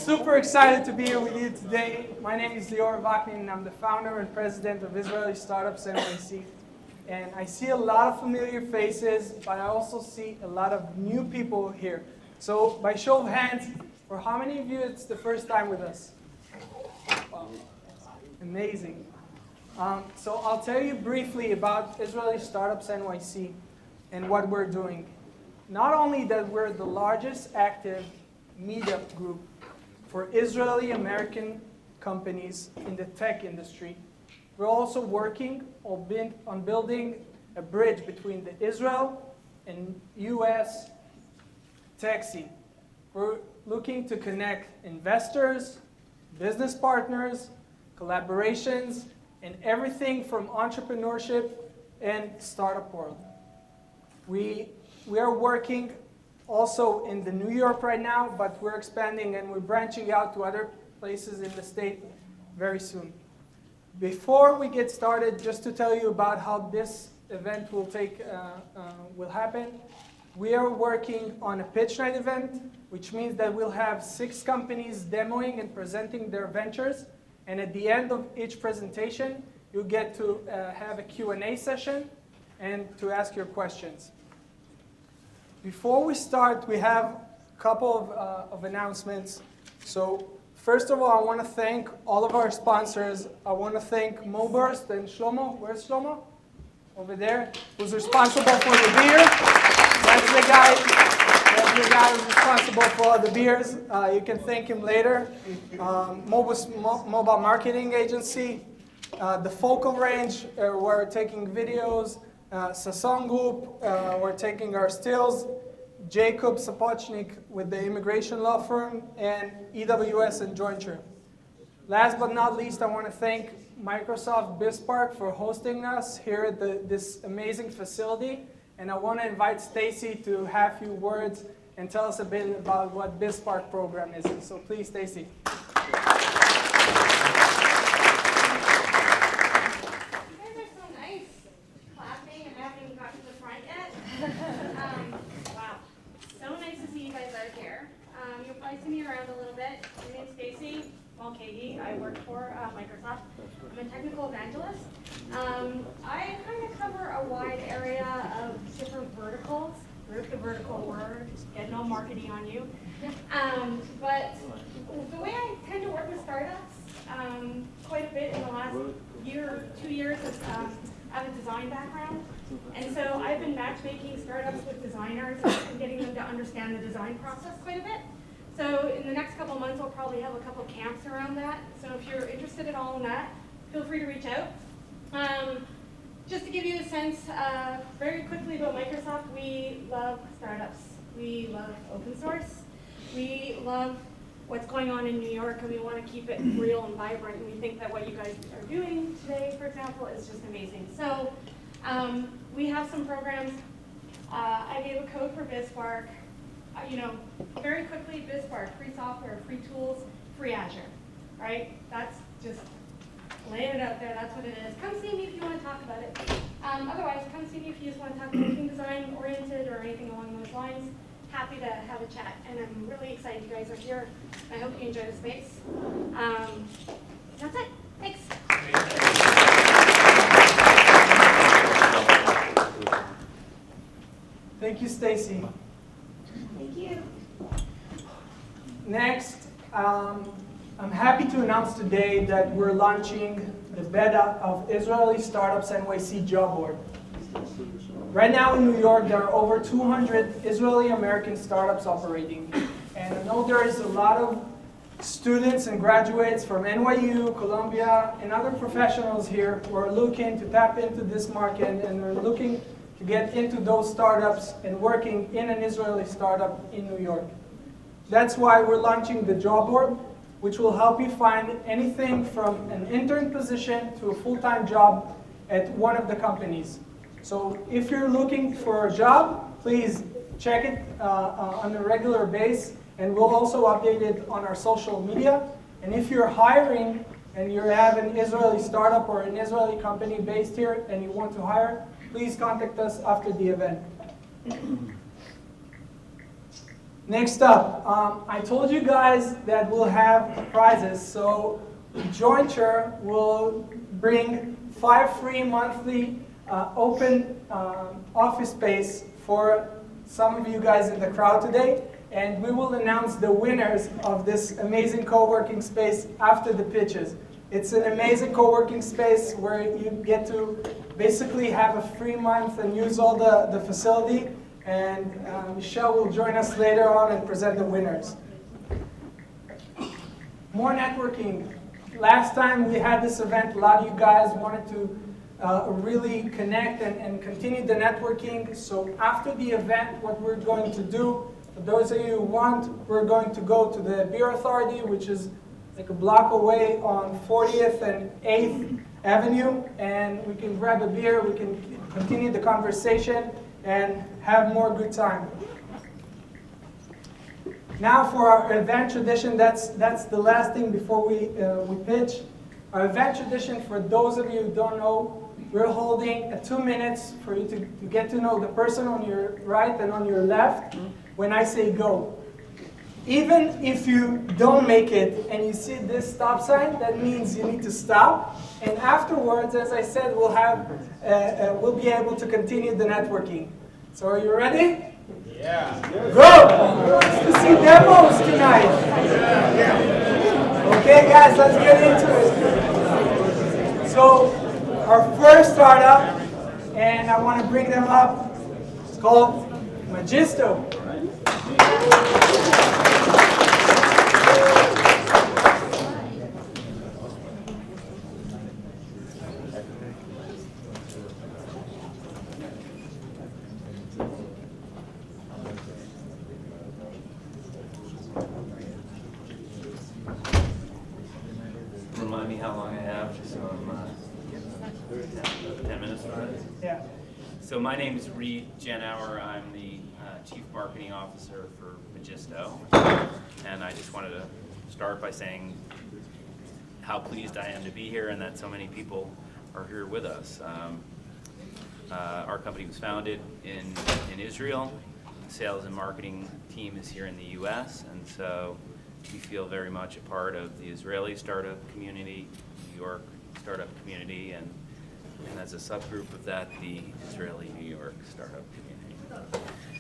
super excited to be here with you today. My name is Lior Vaknin, and I'm the founder and president of Israeli Startups NYC. And I see a lot of familiar faces, but I also see a lot of new people here. So by show of hands, for how many of you it's the first time with us? Wow. Amazing. So I'll tell you briefly about Israeli Startups NYC and what we're doing. Not only that we're the largest active meetup group for Israeli American companies in the tech industry, we're also working on building a bridge between the Israel and US tech scene. We're looking to connect investors, business partners, collaborations, and everything from entrepreneurship and startup world. We are working also in the New York right now, but we're expanding and we're branching out to other places in the state very soon. Before we get started, just to tell you about how this event will happen, we are working on a pitch night event, which means that we'll have 6 companies demoing and presenting their ventures. And at the end of each presentation, you'll get to have a Q&A session and to ask your questions. Before we start, we have a couple of announcements. So first of all, I want to thank all of our sponsors. I want to thank Moburst and Shlomo. Where's Shlomo? Over there, who's responsible for the beer. That's the guy who's responsible for all the beers. You can thank him later. Moburst Mobile Marketing Agency. The Focal Range, we're taking videos. Sasson Group, we're taking our stills. Jacob Sapochnik with the immigration law firm, and EWS and Jointure. Last but not least, I want to thank Microsoft BizPark for hosting us here at this amazing facility. And I want to invite Stacy to have a few words and tell us a bit about what BizPark program is. So please, Stacy. I work for Microsoft. I'm a technical evangelist. I kind of cover a wide area of different verticals. There's the vertical word, get no marketing on you. But the way I tend to work with startups quite a bit in the last year, 2 years, is I have a design background. And so I've been matchmaking startups with designers and getting them to understand the design process quite a bit. So in the next couple months, I'll probably have a couple camps around that. So if you're interested at all in that, feel free to reach out. Just to give you a sense very quickly about Microsoft, we love startups. We love open source. We love what's going on in New York, and we want to keep it real and vibrant. And we think that what you guys are doing today, for example, is just amazing. So we have some programs. I gave a code for BizPark. Very quickly, BizPark, free software, free tools, free Azure, right? That's just laying it out there. That's what it is. Come see me if you want to talk about it. Otherwise, come see me if you just want to talk about anything design-oriented or anything along those lines. Happy to have a chat. And I'm really excited you guys are here. I hope you enjoy the space. That's it. Thanks. Thank you, Stacy. Thank you. Next, I'm happy to announce today that we're launching the beta of Israeli Startups NYC job board. Right now in New York, there are over 200 Israeli American startups operating. And I know there is a lot of students and graduates from NYU, Columbia, and other professionals here who are looking to tap into this market and are looking to get into those startups and working in an Israeli startup in New York. That's why we're launching the job board, which will help you find anything from an intern position to a full-time job at one of the companies. So if you're looking for a job, please check it on a regular basis, and we'll also update it on our social media. And if you're hiring and you have an Israeli startup or an Israeli company based here and you want to hire, please contact us after the event. Next up, I told you guys that we'll have prizes, so Jointure will bring 5 free monthly open office space for some of you guys in the crowd today, and we will announce the winners of this amazing co-working space after the pitches. It's an amazing co-working space where you get to basically have a free month and use all the facility, and Michelle will join us later on and present the winners. More networking. Last time we had this event, a lot of you guys wanted to really connect and continue the networking. So after the event, what we're going to do, for those of you who want, we're going to go to the Beer Authority, which is like a block away on 40th and 8th Avenue, and we can grab a beer, we can continue the conversation, and have more good time. Now for our event tradition, that's the last thing before we pitch. Our event tradition, for those of you who don't know, we're holding 2 minutes for you to get to know the person on your right and on your left when I say go. Even if you don't make it and you see this stop sign, that means you need to stop. And afterwards, as I said, we'll be able to continue the networking. So are you ready? Yeah. Go! Who wants to see demos tonight? Okay, guys, let's get into it. So, our first startup, and I want to bring them up, it's called Magisto. Remind me how long I have, just so I'm 10 minutes already. Yeah. So my name is Reed Genauer. I'm the Chief Marketing Officer for Magisto. And I just wanted to start by saying how pleased I am to be here and that so many people are here with us. Our company was founded in Israel. The sales and marketing team is here in the US, and so we feel very much a part of the Israeli startup community, New York startup community, and as a subgroup of that, the Israeli New York startup community.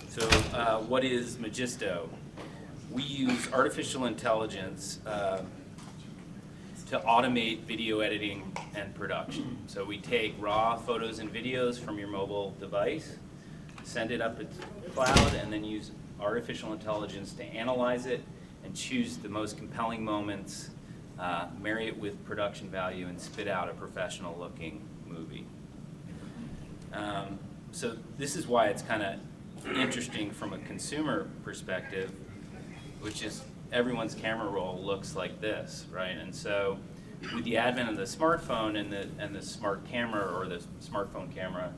So what is Magisto? We use artificial intelligence to automate video editing and production. So we take raw photos and videos from your mobile device, send it up to the cloud, and then use artificial intelligence to analyze it and choose the most compelling moments, marry it with production value, and spit out a professional looking movie. So this is why it's kind of interesting from a consumer perspective, which is everyone's camera roll looks like this, right? And so with the advent of the smartphone and the smart camera, or the smartphone camera,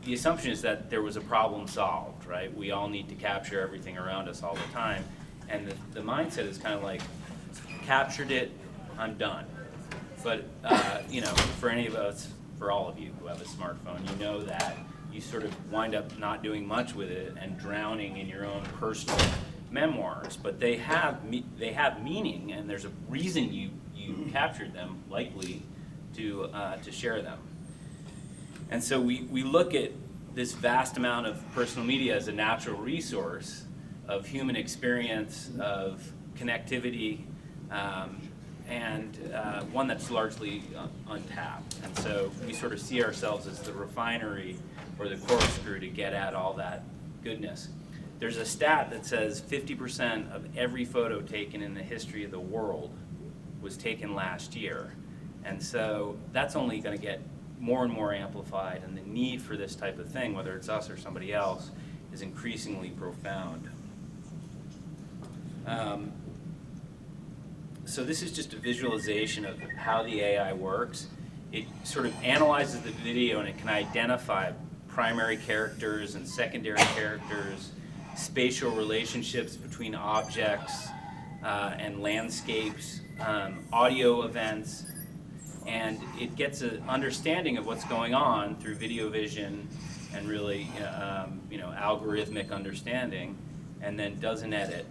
the assumption is that there was a problem solved, right? We all need to capture everything around us all the time. And the mindset is kind of like, captured it, I'm done. But, you know, for any of us, for all of you who have a smartphone, you know that you sort of wind up not doing much with it and drowning in your own personal memoirs. But they have meaning, and there's a reason you captured them, likely to share them. And so we look at this vast amount of personal media as a natural resource of human experience, of connectivity, and one that's largely untapped. And so we sort of see ourselves as the refinery or the corkscrew to get at all that goodness. There's a stat that says 50% of every photo taken in the history of the world was taken last year. And so that's only going to get more and more amplified, and the need for this type of thing, whether it's us or somebody else, is increasingly profound. So this is just a visualization of how the AI works. It sort of analyzes the video, and it can identify primary characters and secondary characters, spatial relationships between objects and landscapes, audio events, and it gets an understanding of what's going on through video vision and really, algorithmic understanding. and then does an edit,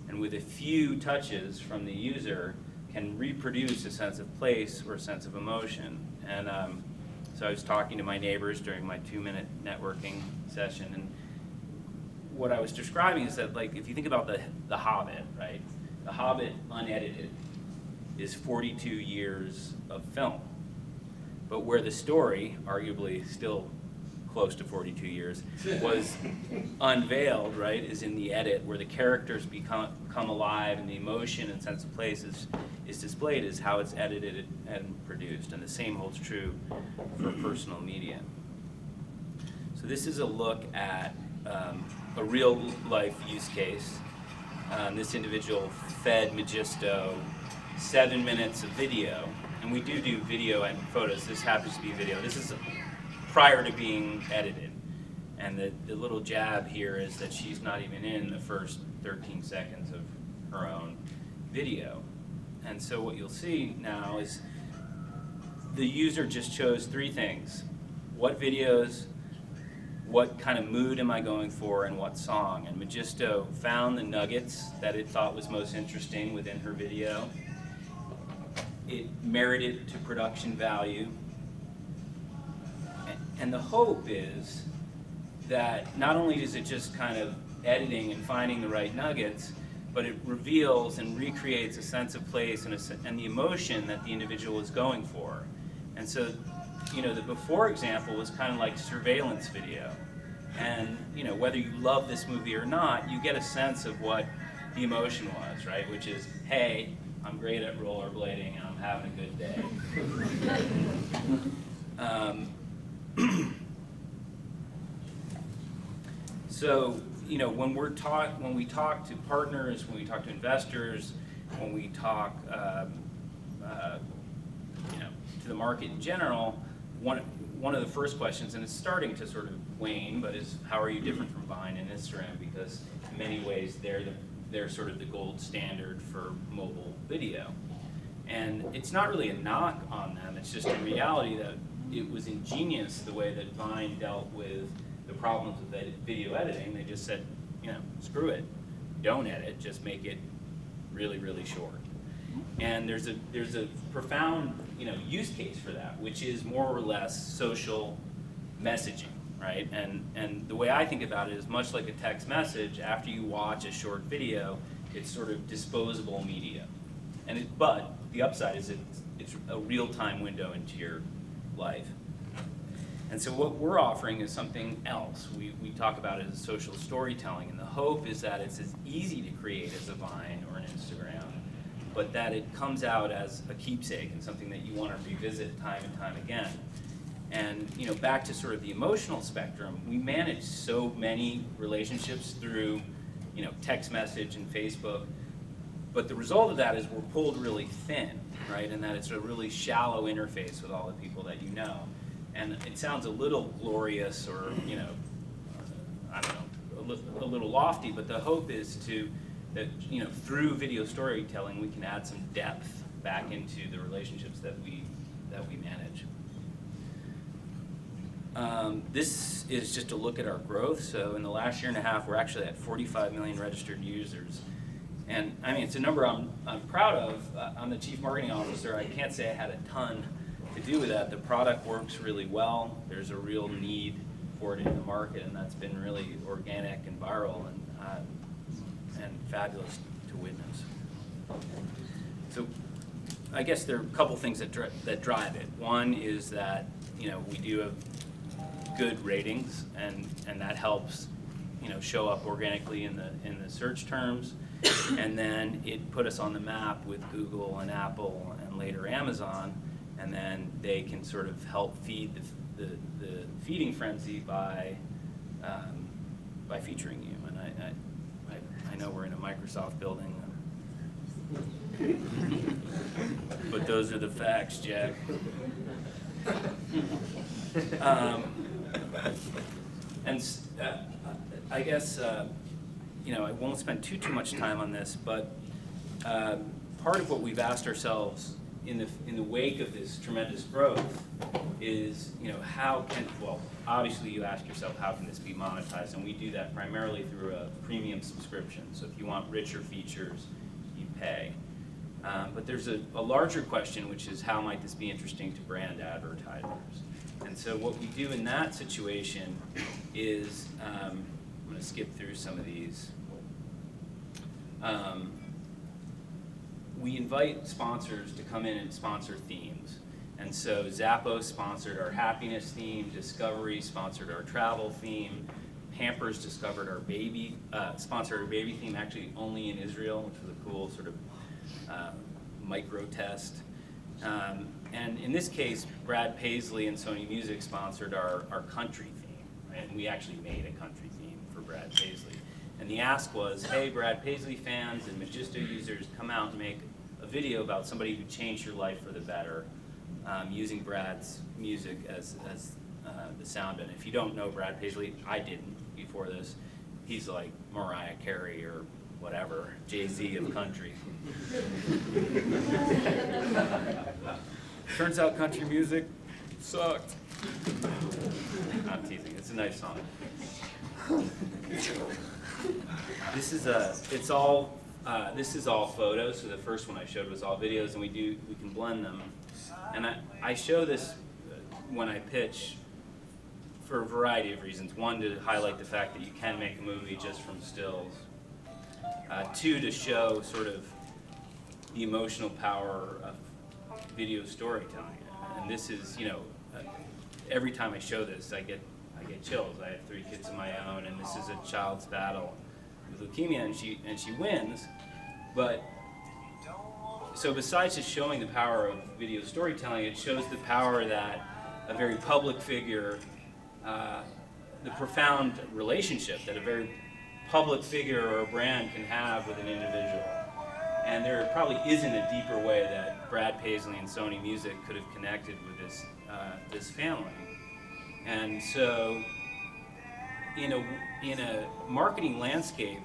and with a few touches from the user can reproduce a sense of place or a sense of emotion. And so I was talking to my neighbors during my 2-minute networking session, and what I was describing is that, like, if you think about the Hobbit, right? The Hobbit unedited is 42 years of film. But where the story, arguably still close to 42 years, was unveiled, right, is in the edit, where the characters come alive and the emotion and sense of place is displayed, is how it's edited and produced. And the same holds true for personal media. So this is a look at a real life use case. This individual fed Magisto 7 minutes of video, and we do video and photos. This happens to be video. This is prior to being edited. And the little jab here is that she's not even in the first 13 seconds of her own video. And so what you'll see now is the user just chose 3 things. What videos, what kind of mood am I going for, and what song? And Magisto found the nuggets that it thought was most interesting within her video. It merited to production value. And the hope is that not only is it just kind of editing and finding the right nuggets, but it reveals and recreates a sense of place and the emotion that the individual is going for. And so, you know, the before example was kind of like surveillance video. And, you know, whether you love this movie or not, you get a sense of what the emotion was, right? Which is, hey, I'm great at rollerblading and I'm having a good day. So, you know, when we talk to partners, when we talk to investors, when we talk, you know, to the market in general, one of the first questions, and it's starting to sort of wane, but is how are you different from Vine and Instagram? Because in many ways they're sort of the gold standard for mobile video. And it's not really a knock on them, it's just a reality that it was ingenious the way that Vine dealt with the problems with video editing. They just said, you know, screw it, don't edit, just make it really, really short. And there's a profound, you know, use case for that, which is more or less social messaging, right? And the way I think about it is much like a text message. After you watch a short video, it's sort of disposable media. But the upside is it's a real-time window into your life. And so what we're offering is something else. We talk about it as social storytelling, and the hope is that it's as easy to create as a Vine or an Instagram, but that it comes out as a keepsake and something that you want to revisit time and time again. And, you know, back to sort of the emotional spectrum, we manage so many relationships through, you know, text message and Facebook, but the result of that is we're pulled really thin, right? And that it's a really shallow interface with all the people that you know. And it sounds a little glorious or, you know, I don't know, a little lofty, but the hope is that, you know, through video storytelling, we can add some depth back into the relationships that we manage. This is just a look at our growth. So in the last year and a half, we're actually at 45 million registered users. And I mean, it's a number I'm proud of. I'm the chief marketing officer. I can't say I had a ton to do with that. The product works really well. There's a real need for it in the market, and that's been really organic and viral and fabulous to witness. So I guess there are a couple things that drive it. One is that, you know, we do have good ratings, and that helps, you know, show up organically in the search terms. And then it put us on the map with Google and Apple and later Amazon, and then they can sort of help feed the feeding frenzy by featuring you. And I know we're in a Microsoft building, but those are the facts, Jack. I guess, you know, I won't spend too much time on this, but part of what we've asked ourselves in the wake of this tremendous growth is, how can, well, obviously you ask yourself, how can this be monetized? And we do that primarily through a premium subscription. So if you want richer features, you pay. But there's a larger question, which is how might this be interesting to brand advertisers? And so what we do in that situation is, I'm going to skip through some of these. We invite sponsors to come in and sponsor themes. And so Zappos sponsored our happiness theme, Discovery sponsored our travel theme, Pampers sponsored our baby theme, actually only in Israel, which was a cool sort of micro test. And in this case, Brad Paisley and Sony Music sponsored our country theme, right? And we actually made a country theme for Brad Paisley. And the ask was, hey, Brad Paisley fans and Magisto users, come out and make a video about somebody who changed your life for the better, using Brad's music as the sound. And if you don't know Brad Paisley, I didn't before this. He's like Mariah Carey or whatever, Jay-Z of country. Turns out country music sucked. I'm teasing. It's a nice song. This is all photos. So the first one I showed was all videos, and we can blend them. And I show this when I pitch for a variety of reasons. One, to highlight the fact that you can make a movie just from stills. Two, to show sort of the emotional power of video storytelling. And this is, every time I show this, I get chills. I have 3 kids of my own, and this is a child's battle with leukemia, and she wins. But so besides just showing the power of video storytelling, it shows the power that a very public figure, the profound relationship that a very public figure or a brand can have with an individual. And there probably isn't a deeper way that Brad Paisley and Sony Music could have connected with this family. And so, in a marketing landscape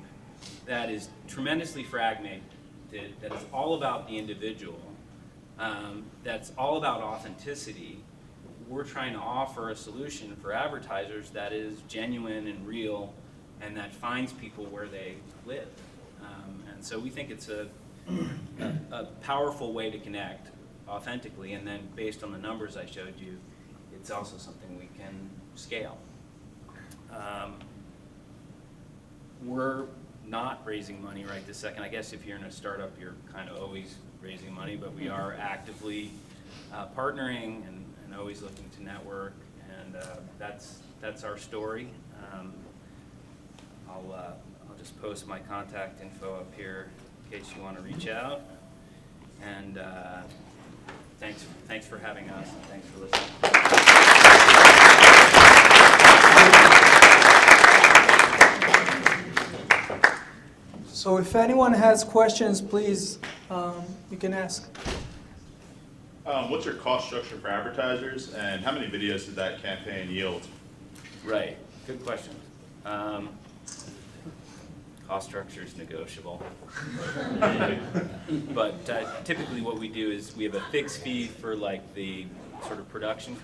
that is tremendously fragmented, that is all about the individual, that's all about authenticity, we're trying to offer a solution for advertisers that is genuine and real, and that finds people where they live. And so we think it's a powerful way to connect authentically, and then based on the numbers I showed you, it's also something we can scale. We're not raising money right this second. I guess if you're in a startup, you're kind of always raising money, but we are actively partnering and always looking to network, and that's our story. I'll just post my contact info up here in case you want to reach out. And thanks for having us, and thanks for listening. So if anyone has questions, please, you can ask. What's your cost structure for advertisers, and how many videos did that campaign yield? Right, good question. Cost structure is negotiable. But typically what we do is we have a fixed fee for like the sort of production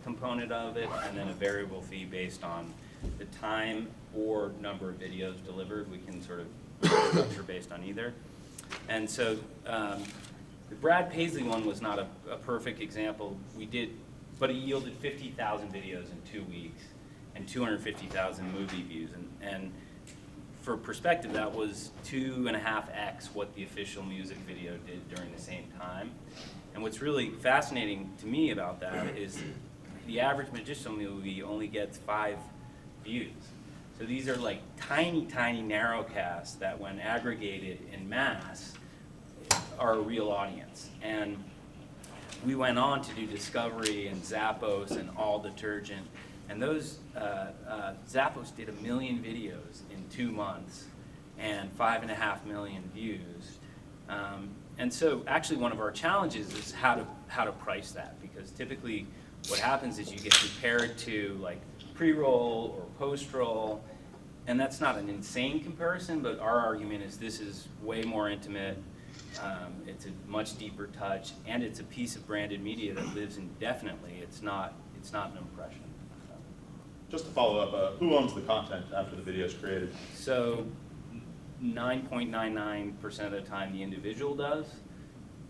component of it, and then a variable fee based on the time or number of videos delivered. We can sort of structure based on either. And so the Brad Paisley one was not a perfect example. We did, but it yielded 50,000 videos in 2 weeks and 250,000 movie views. And for perspective, that was 2.5x what the official music video did during the same time. And what's really fascinating to me about that is the average Magisto movie only gets 5 views. So these are like tiny, tiny narrowcasts that when aggregated in mass are a real audience. And we went on to do Discovery and Zappos and All Detergent. And those, Zappos did 1 million videos in 2 months and 5.5 million views. And so actually one of our challenges is how to price that, because typically what happens is you get compared to like pre-roll or post-roll, and that's not an insane comparison, but our argument is this is way more intimate, It's a much deeper touch, and it's a piece of branded media that lives indefinitely. It's not an impression. Just to follow up, who owns the content after the video is created? So 9.99% of the time the individual does.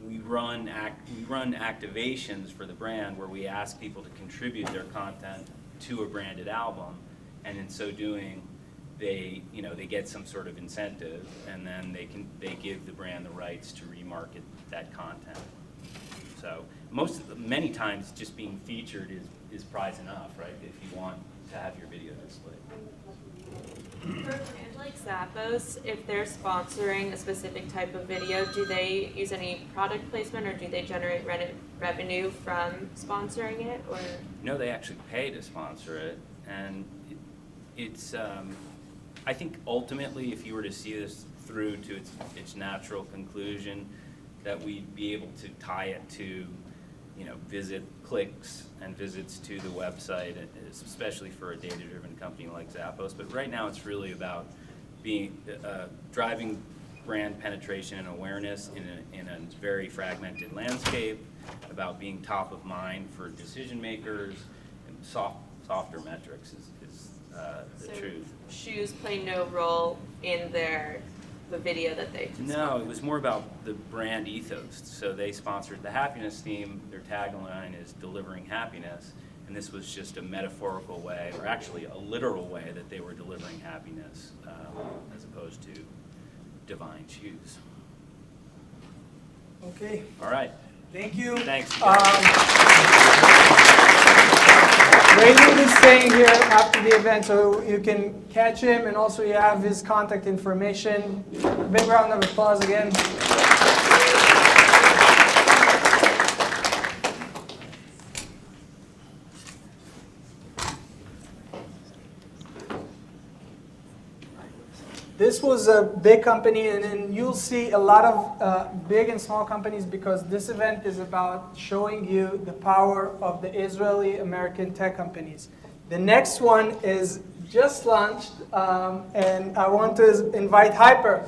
We run activations for the brand where we ask people to contribute their content to a branded album, and in so doing, they get some sort of incentive, and then they give the brand the rights to remarket that content. So many times just being featured is prize enough, right? If you want to have your video displayed. For brands like Zappos, if they're sponsoring a specific type of video, do they use any product placement, or do they generate revenue from sponsoring it? Or No, they actually pay to sponsor it, and it's. I think ultimately, if you were to see this through to its natural conclusion, that we'd be able to tie it to, visit clicks and visits to the website, especially for a data-driven company like Zappos. But right now, it's really about driving brand penetration and awareness in a very fragmented landscape, about being top of mind for decision makers, and softer metrics is the truth. Shoes play no role in the video that they just No, it was more about the brand ethos. So they sponsored the happiness theme. Their tagline is delivering happiness, and this was just a metaphorical way, or actually a literal way, that they were delivering happiness as opposed to divine shoes. Okay, All right. thank you. Thanks. Raymond is staying here after the event, so you can catch him, and also you have his contact information. Big round of applause again. This was a big company, and then you'll see a lot of big and small companies, because this event is about showing you the power of the Israeli-American tech companies. The next one is just launched, and I want to invite Hyper.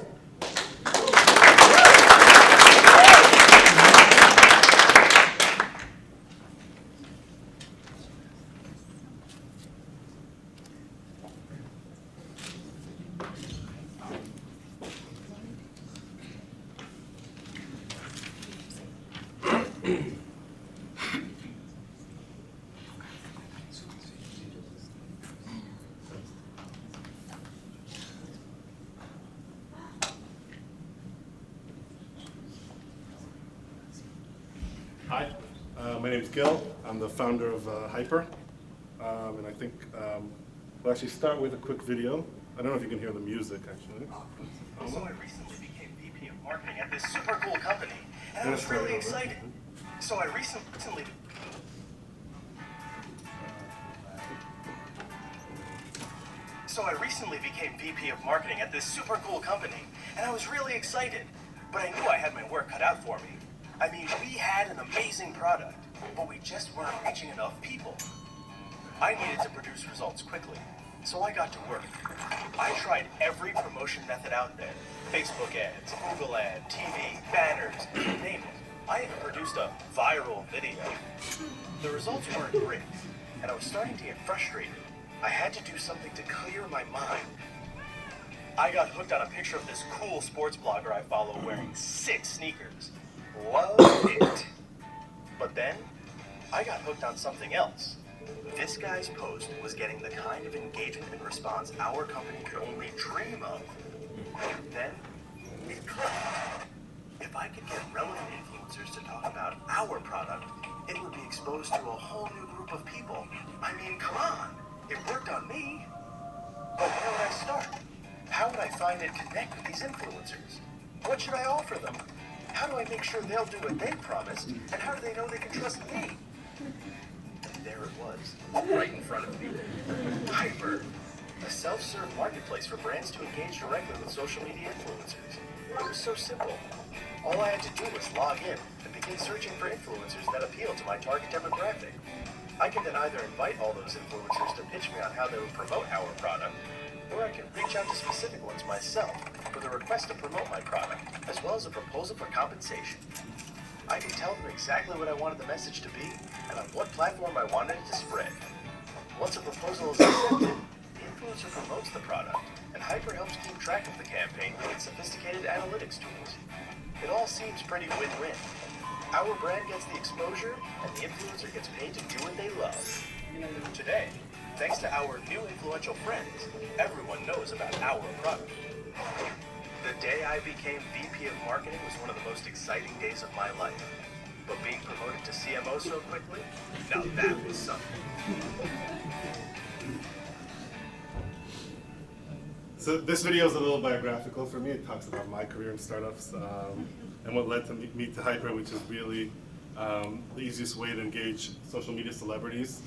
Hi, my name is Gil. I'm the founder of Hyper, and I think we'll actually start with a quick video. I don't know if you can hear the music, actually. So I recently became VP of Marketing at this super cool company, and I was really excited. So I recently became VP of Marketing at this super cool company, and I was really excited. But I knew I had my work cut out for me. I mean, we had an amazing product, but we just weren't reaching enough people. I needed to produce results quickly, so I got to work. I tried every promotion method out there. Facebook ads, Google ad, TV, banners, you name it. I even produced a viral video. The results weren't great, and I was starting to get frustrated. I had to do something to clear my mind. I got hooked on a picture of this cool sports blogger I follow wearing 6 sneakers. Loved it. But then, I got hooked on something else. This guy's post was getting the kind of engagement and response our company could only dream of. Then, it clicked. If I could get relevant influencers to talk about our product, it would be exposed to a whole new group of people. I mean, come on. It worked on me. But where would I start? How would I find and connect with these influencers? What should I offer them? How do I make sure they'll do what they promised? And how do they know they can trust me? And there it was, right in front of me. Hyper, a self-serve marketplace for brands to engage directly with social media influencers. It was so simple. All I had to do was log in and begin searching for influencers that appeal to my target demographic. I can then either invite all those influencers to pitch me on how they would promote our product, or I can reach out to specific ones myself with a request to promote my product, as well as a proposal for compensation. I can tell them exactly what I wanted the message to be and on what platform I wanted it to spread. Once a proposal is accepted, the influencer promotes the product, and Hyper helps keep track of the campaign with its sophisticated analytics tools. It all seems pretty win-win. Our brand gets the exposure, and the influencer gets paid to do what they love. Today, thanks to our new influential friends, everyone knows about our product. The day I became VP of Marketing was one of the most exciting days of my life. But being promoted to CMO so quickly, now that was something. So this video is a little biographical for me. It talks about my career in startups and what led to me to Hyper, which is really the easiest way to engage social media celebrities.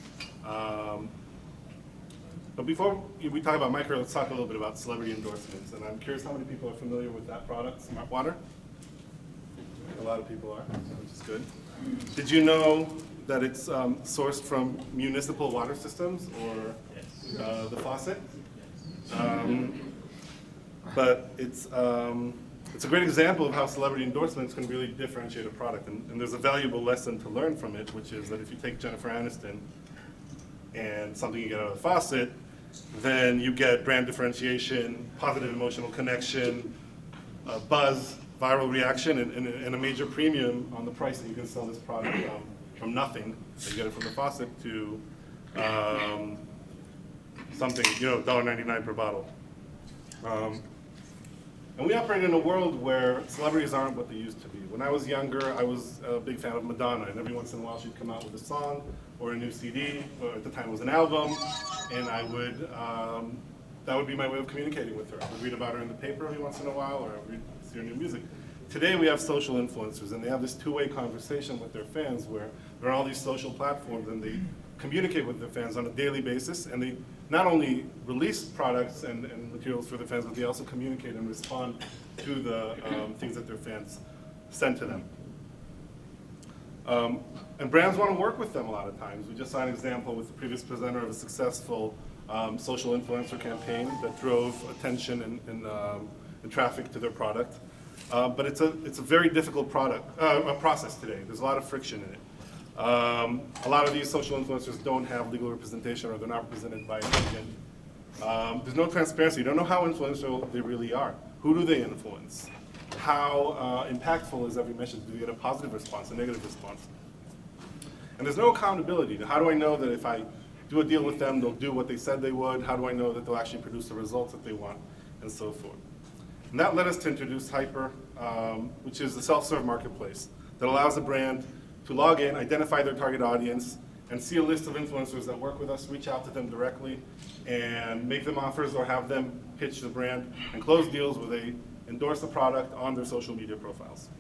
But before we talk about my career, let's talk a little bit about celebrity endorsements. And I'm curious how many people are familiar with that product, Smart Water? A lot of people are, which is good. Did you know that it's sourced from municipal water systems or the faucet? But it's a great example of how celebrity endorsements can really differentiate a product. And there's a valuable lesson to learn from it, which is that if you take Jennifer Aniston and something you get out of the faucet, then you get brand differentiation, positive emotional connection, buzz, viral reaction, and a major premium on the price that you can sell this product from nothing, that you get it from the faucet, to something, $1.99 per bottle. And we operate in a world where celebrities aren't what they used to be. When I was younger, I was a big fan of Madonna, and every once in a while she'd come out with a song or a new CD, or at the time it was an album, and I would, that would be my way of communicating with her. I would read about her in the paper every once in a while, or I would see her new music. Today we have social influencers, and they have this two-way conversation with their fans where there are all these social platforms, and they communicate with their fans on a daily basis, and they not only release products and materials for their fans, but they also communicate and respond to the things that their fans send to them. And brands want to work with them a lot of times. We just saw an example with the previous presenter of a successful social influencer campaign that drove attention and traffic to their product. But it's a very difficult process today. There's a lot of friction in it. A lot of these social influencers don't have legal representation, or they're not represented by an agent. There's no transparency. You don't know how influential they really are. Who do they influence? How impactful is every message? Do they get a positive response, a negative response? And there's no accountability. How do I know that if I do a deal with them, they'll do what they said they would? How do I know that they'll actually produce the results that they want, and so forth? And that led us to introduce Hyper, which is the self-serve marketplace that allows a brand to log in, identify their target audience, and see a list of influencers that work with us, reach out to them directly, and make them offers or have them pitch the brand and close deals where they endorse the product on their social media profiles.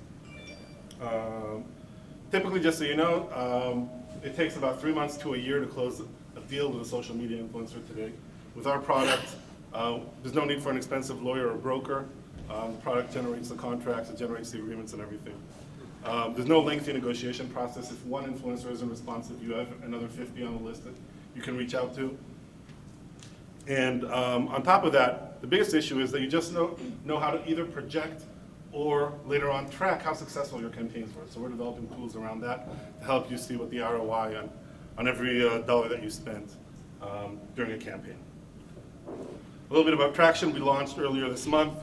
Typically, just so you know, it takes about 3 months to a year to close a deal with a social media influencer today. With our product, there's no need for an expensive lawyer or broker. The product generates the contracts, it generates the agreements and everything. There's no lengthy negotiation process. If one influencer isn't responsive, you have another 50 on the list that you can reach out to. And on top of that, the biggest issue is that you just know how to either project or later on track how successful your campaigns were. So we're developing tools around that to help you see what the ROI on every dollar that you spent during a campaign. A little bit about traction. We launched earlier this month.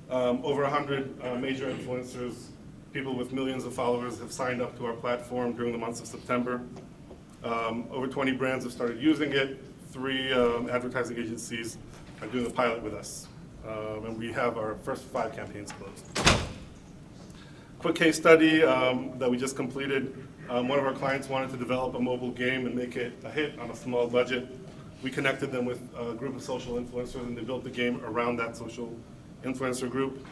Over 100 major influencers, people with millions of followers, have signed up to our platform during the months of September. Over 20 brands have started using it. 3 advertising agencies are doing a pilot with us. And we have our first 5 campaigns closed. Quick case study that we just completed. One of our clients wanted to develop a mobile game and make it a hit on a small budget. We connected them with a group of social influencers, and they built the game around that social influencer group.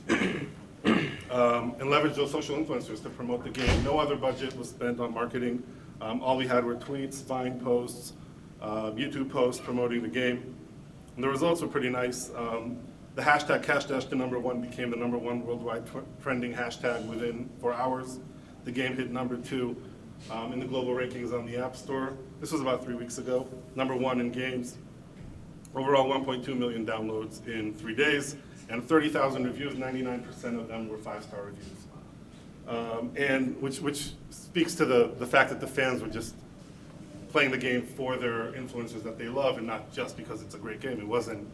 And leveraged those social influencers to promote the game. No other budget was spent on marketing. All we had were tweets, Vine posts, YouTube posts promoting the game. And the results were pretty nice. The hashtag #1 became the #1 worldwide trending hashtag within 4 hours. The game hit #2 in the global rankings on the App Store. This was about 3 weeks ago. #1 in games. Overall, 1.2 million downloads in 3 days, and 30,000 reviews. 99% of them were 5-star reviews, and which speaks to the fact that the fans were just playing the game for their influencers that they love, and not just because it's a great game. It wasn't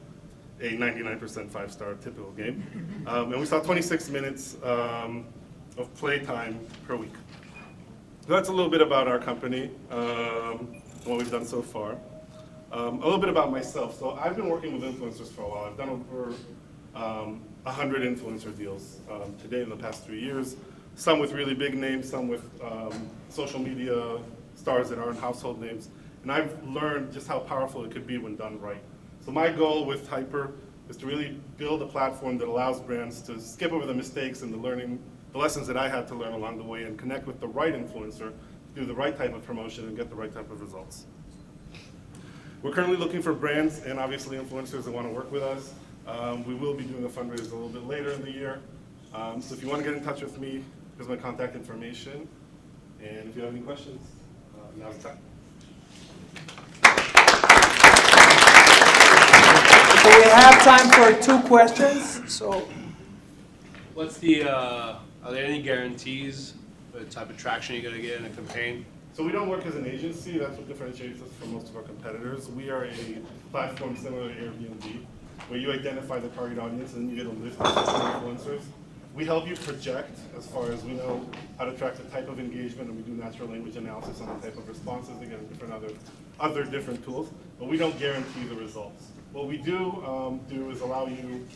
a 99% 5-star typical game, and we saw 26 minutes of play time per week. So that's a little bit about our company, what we've done so far. A little bit about myself. So I've been working with influencers for a while. I've done over 100 influencer deals to date in the past 3 years, some with really big names, some with social media stars that aren't household names. And I've learned just how powerful it could be when done right. So my goal with Hyper is to really build a platform that allows brands to skip over the mistakes and the lessons that I had to learn along the way and connect with the right influencer, do the right type of promotion, and get the right type of results. We're currently looking for brands and obviously influencers that want to work with us. We will be doing a fundraiser a little bit later in the year. So if you want to get in touch with me, here's my contact information. And if you have any questions, now's the time. So we have time for 2 questions. So What's the, are there any guarantees for the type of traction you're gonna get in a campaign? So we don't work as an agency. That's what differentiates us from most of our competitors. We are a platform similar to Airbnb, where you identify the target audience and you get a list of influencers. We help you project as far as we know how to track the type of engagement, and we do natural language analysis on the type of responses, again, different other different tools, but we don't guarantee the results. What we do is allow you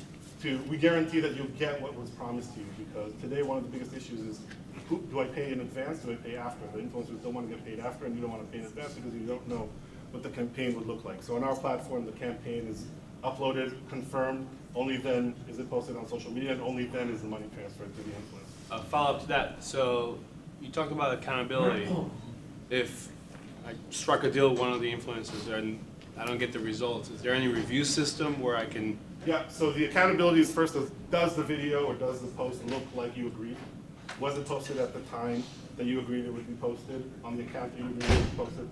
we guarantee that you'll get what was promised to you, because today one of the biggest issues is, do I pay in advance, do I pay after? The influencers don't want to get paid after, and you don't want to pay in advance because you don't know what the campaign would look like. So on our platform, the campaign is uploaded, confirmed, only then is it posted on social media, and only then is the money transferred to the influencer. Follow up to that, so you talked about accountability. If I struck a deal with one of the influencers and I don't get the results, is there any review system where I can? Yeah, so the accountability is first, does the video or does the post look like you agreed? Was it posted at the time that you agreed it would be posted on the account that you agreed it would be posted?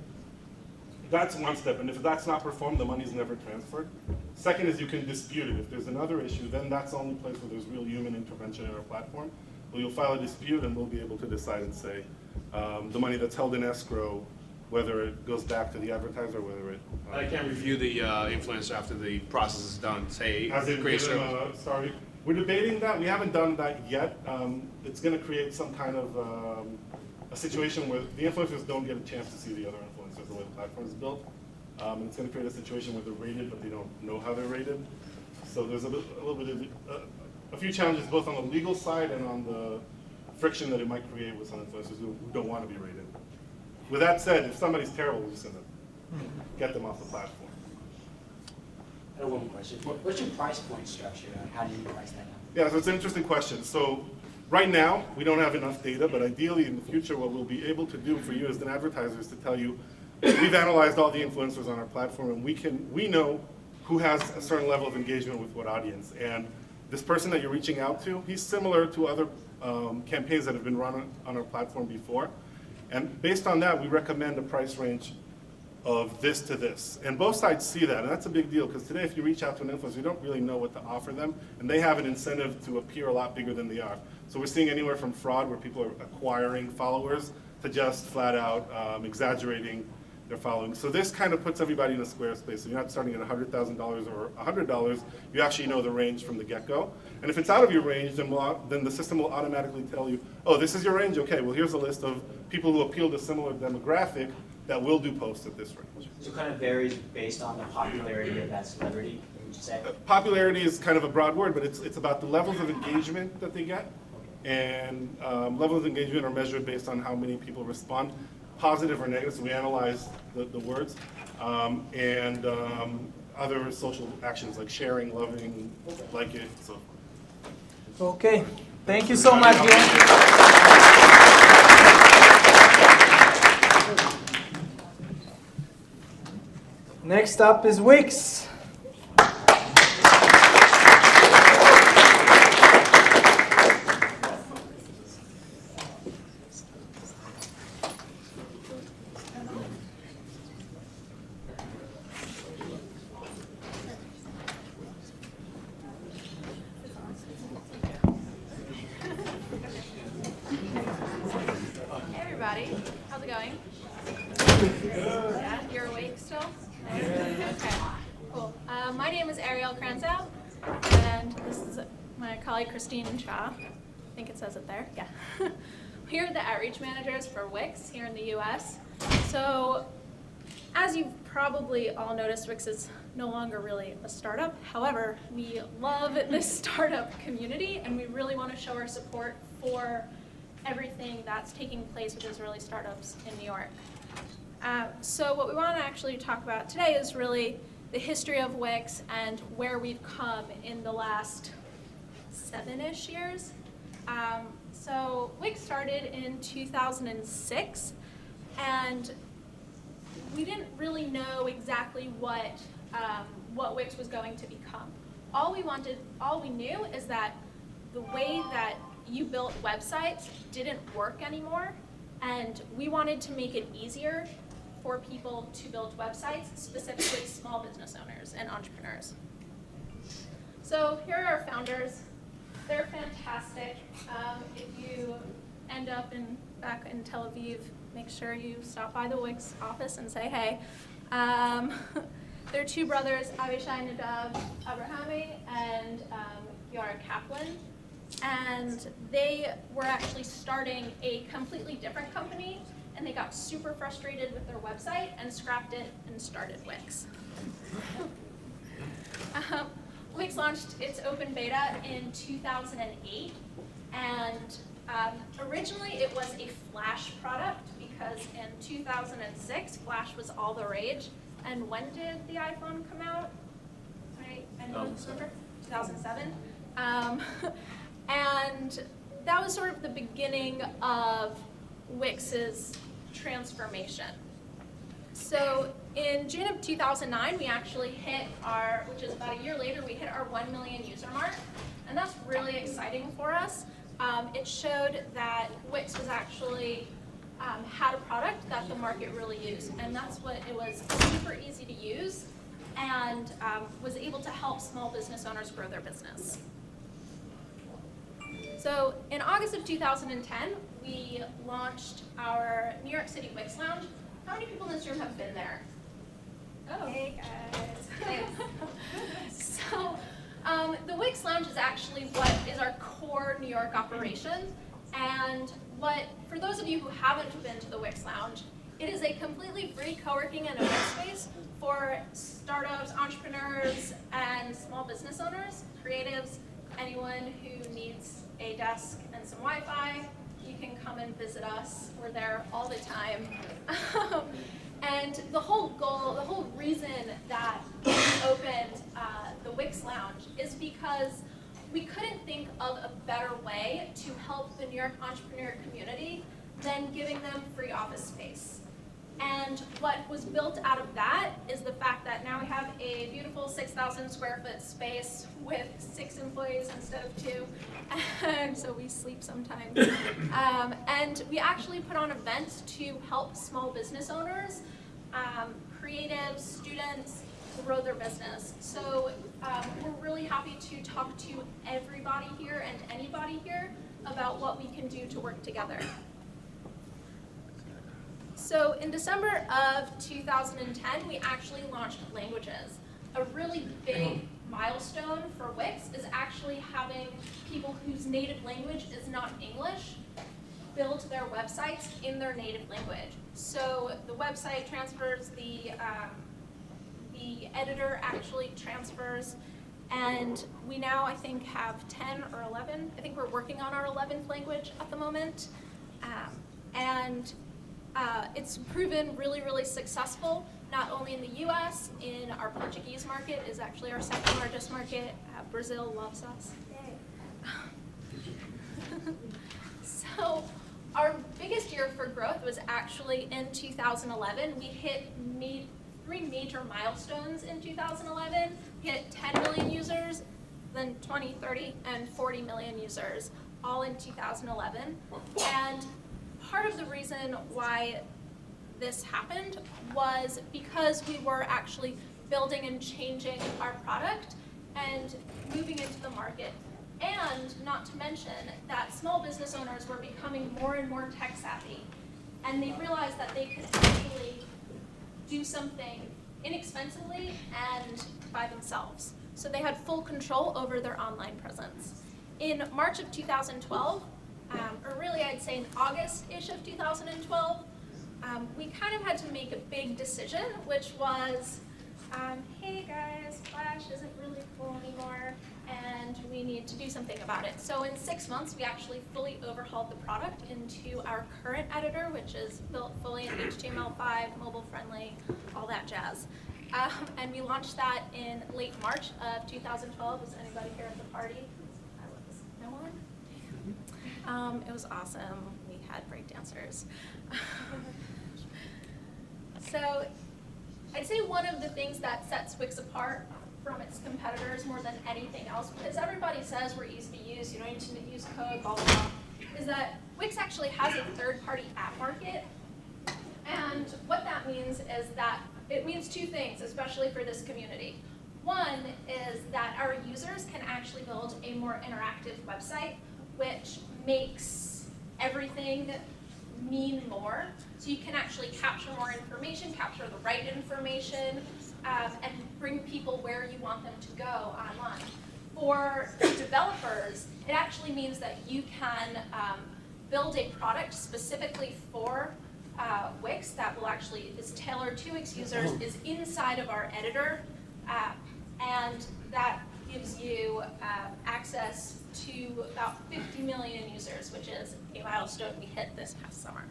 That's one step, and if that's not performed, the money's never transferred. Second is you can dispute it. If there's another issue, then that's the only place where there's real human intervention in our platform. Well, you'll file a dispute and we'll be able to decide and say the money that's held in escrow, whether it goes back to the advertiser, whether it... I can't review the influencer after the process is done, say, As in, great give them service. sorry. We're debating that. We haven't done that yet. It's going to create some kind of a situation where the influencers don't get a chance to see the other influencers the way the platform is built. And it's going to create a situation where they're rated, but they don't know how they're rated. So there's a little bit of a few challenges both on the legal side and on the friction that it might create with some influencers who don't want to be rated. With that said, if somebody's terrible, we're just going to get them off the platform. I have one more question. What's your price point structure? How do you price that out? Yeah, so it's an interesting question. So right now, we don't have enough data, but ideally in the future, what we'll be able to do for you as an advertiser is to tell you, we've analyzed all the influencers on our platform, and we know who has a certain level of engagement with what audience. And this person that you're reaching out to, he's similar to other campaigns that have been run on our platform before. And based on that, we recommend a price range of this to this. And both sides see that, and that's a big deal, because today if you reach out to an influencer, you don't really know what to offer them, and they have an incentive to appear a lot bigger than they are. So we're seeing anywhere from fraud, where people are acquiring followers, to just flat out exaggerating their following. So this kind of puts everybody in a square space. So you're not starting at $100,000 or $100, you actually know the range from the get-go. And if it's out of your range, then the system will automatically tell you, oh, this is your range? Okay, well here's a list of people who appeal to similar demographic that will do posts at this range. So it kind of varies based on the popularity of that celebrity, would you say? Popularity is kind of a broad word, but it's about the levels of engagement that they get. And levels of engagement are measured based on how many people respond, positive or negative, so we analyze the words, and other social actions like sharing, loving, like it, so. okay, thank you so much, Glenn. Next up is Wix. going? Yeah, you're awake still? Okay, cool. My name is Ariel Kranzow, and this is my colleague Christine Cha. I think it says it there, yeah. We are the outreach managers for Wix here in the US. So, as you've probably all noticed, Wix is no longer really a startup. However, we love this startup community, and we really want to show our support for everything that's taking place with Israeli startups in New York. So what we want to actually talk about today is really the history of Wix and where we've come in the last 7-ish years. So Wix started in 2006, and we didn't really know exactly what Wix was going to become. All we knew is that the way that you built websites didn't work anymore, and we wanted to make it easier for people to build websites, specifically small business owners and entrepreneurs. So here are our founders. They're fantastic. If you end up back in Tel Aviv, make sure you stop by the Wix office and say hey. They're two brothers, Avishai Nadav Abrahami and Yara Kaplan. And they were actually starting a completely different company, and they got super frustrated with their website and scrapped it and started Wix. Wix launched its open beta in 2008, and originally it was a Flash product because in 2006, Flash was all the rage. And when did the iPhone come out? Right? Anyone remember? 2007. And that was sort of the beginning of Wix's transformation. So in June of 2009, we actually hit which is about a year later, we hit our 1 million user mark. And that's really exciting for us. It showed that Wix was actually had a product that the market really used. And that's what it was super easy to use and was able to help small business owners grow their business. So in August of 2010, we launched our New York City Wix Lounge. How many people in this room have been there? Oh. Hey guys. So the Wix Lounge is actually what is our core New York operation. And for those of you who haven't been to the Wix Lounge, it is a completely free co-working and event space for startups, entrepreneurs, and small business owners, creatives, anyone who needs a desk and some Wi-Fi. You can come and visit us. We're there all the time. And the whole goal, the whole reason that we opened the Wix Lounge is because we couldn't think of a better way to help the New York entrepreneur community than giving them free office space. And what was built out of that is the fact that now we have a beautiful 6,000 square foot space with 6 employees instead of 2, and so we sleep sometimes. And we actually put on events to help small business owners, creatives, students grow their business. So we're really happy to talk to everybody here and anybody here about what we can do to work together. So in December of 2010, we actually launched languages. A really big milestone for Wix is actually having people whose native language is not English build their websites in their native language. So the website transfers, the editor actually transfers, and we now, I think, have 10 or 11. I think we're working on our 11th language at the moment. It's proven really, really successful, not only in the US, in our Portuguese market is actually our second largest market. Brazil loves us. Yay. So our biggest year for growth was actually in 2011. We hit 3 major milestones in 2011. We hit 10 million users, then 20, 30, and 40 million users, all in 2011. And part of the reason why this happened was because we were actually building and changing our product and moving into the market. And not to mention that small business owners were becoming more and more tech savvy. and they realized that they could actually do something inexpensively and by themselves. So they had full control over their online presence. In March of 2012, or really I'd say in August-ish of 2012, we kind of had to make a big decision, which was, hey guys, Flash isn't really cool anymore, and we need to do something about it. So in 6 months, we actually fully overhauled the product into our current editor, which is built fully in HTML5, mobile friendly, all that jazz. And we launched that in late March of 2012. Was anybody here at the party? I was. No one? It was awesome. We had breakdancers. So I'd say one of the things that sets Wix apart from its competitors more than anything else, because everybody says we're easy to use, you don't need to use code, blah, blah, blah, is that Wix actually has a third-party app market. And what that means is that it means two things, especially for this community. One is that our users can actually build a more interactive website, which makes everything mean more. So you can actually capture more information, capture the right information, and bring people where you want them to go online. For developers, it actually means that you can build a product specifically for Wix that will actually is tailored to Wix users, is inside of our editor, and that gives you access to about 50 million users, which is a milestone we hit this past summer.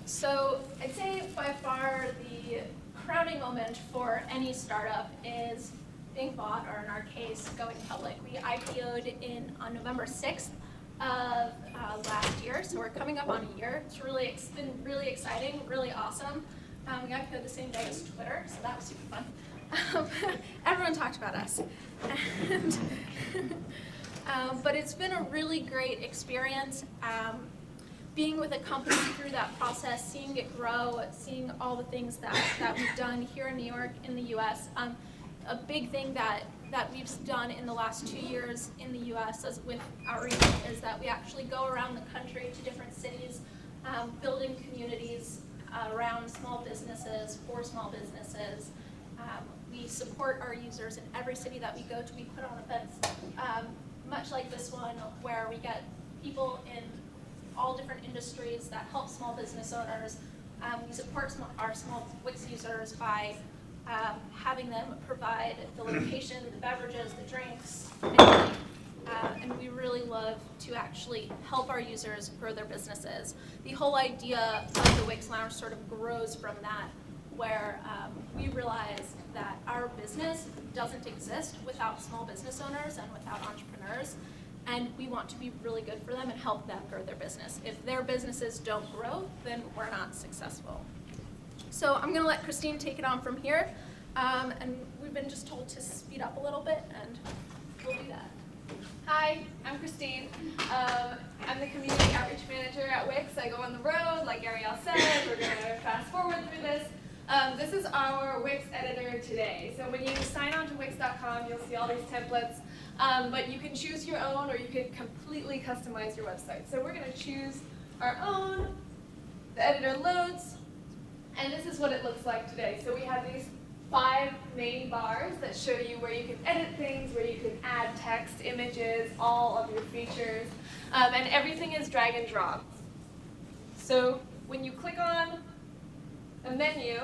So I'd say by far the crowning moment for any startup is being bought, or in our case, going public. We IPO'd on November 6th of last year, so we're coming up on a year. It's been really exciting, really awesome. We IPO'd the same day as Twitter, so that was super fun. Everyone talked about us. And, but it's been a really great experience. Being with a company through that process, seeing it grow, seeing all the things that we've done here in New York, in the US. A big thing that we've done in the last 2 years in the US as with outreach is that we actually go around the country to different cities, building communities around small businesses, for small businesses. We support our users in every city that we go to. We put on events, much like this one, where we get people in all different industries that help small business owners. We support our small Wix users by having them provide the location, the beverages, the drinks, anything. And we really love to actually help our users grow their businesses. The whole idea of the Wix Lounge sort of grows from that, where we realized that our business doesn't exist without small business owners and without entrepreneurs. And we want to be really good for them and help them grow their business. If their businesses don't grow, then we're not successful. So I'm going to let Christine take it on from here. And we've been just told to speed up a little bit, and we'll do that. Hi, I'm Christine. I'm the community outreach manager at Wix. I go on the road, like Ariel said. We're going to fast forward through this. This is our Wix editor today. So when you sign on to Wix.com, you'll see all these templates. But you can choose your own, or you can completely customize your website. So we're going to choose our own. The editor loads, and this is what it looks like today. So we have these 5 main bars that show you where you can edit things, where you can add text, images, all of your features, and everything is drag and drop. So when you click on a menu,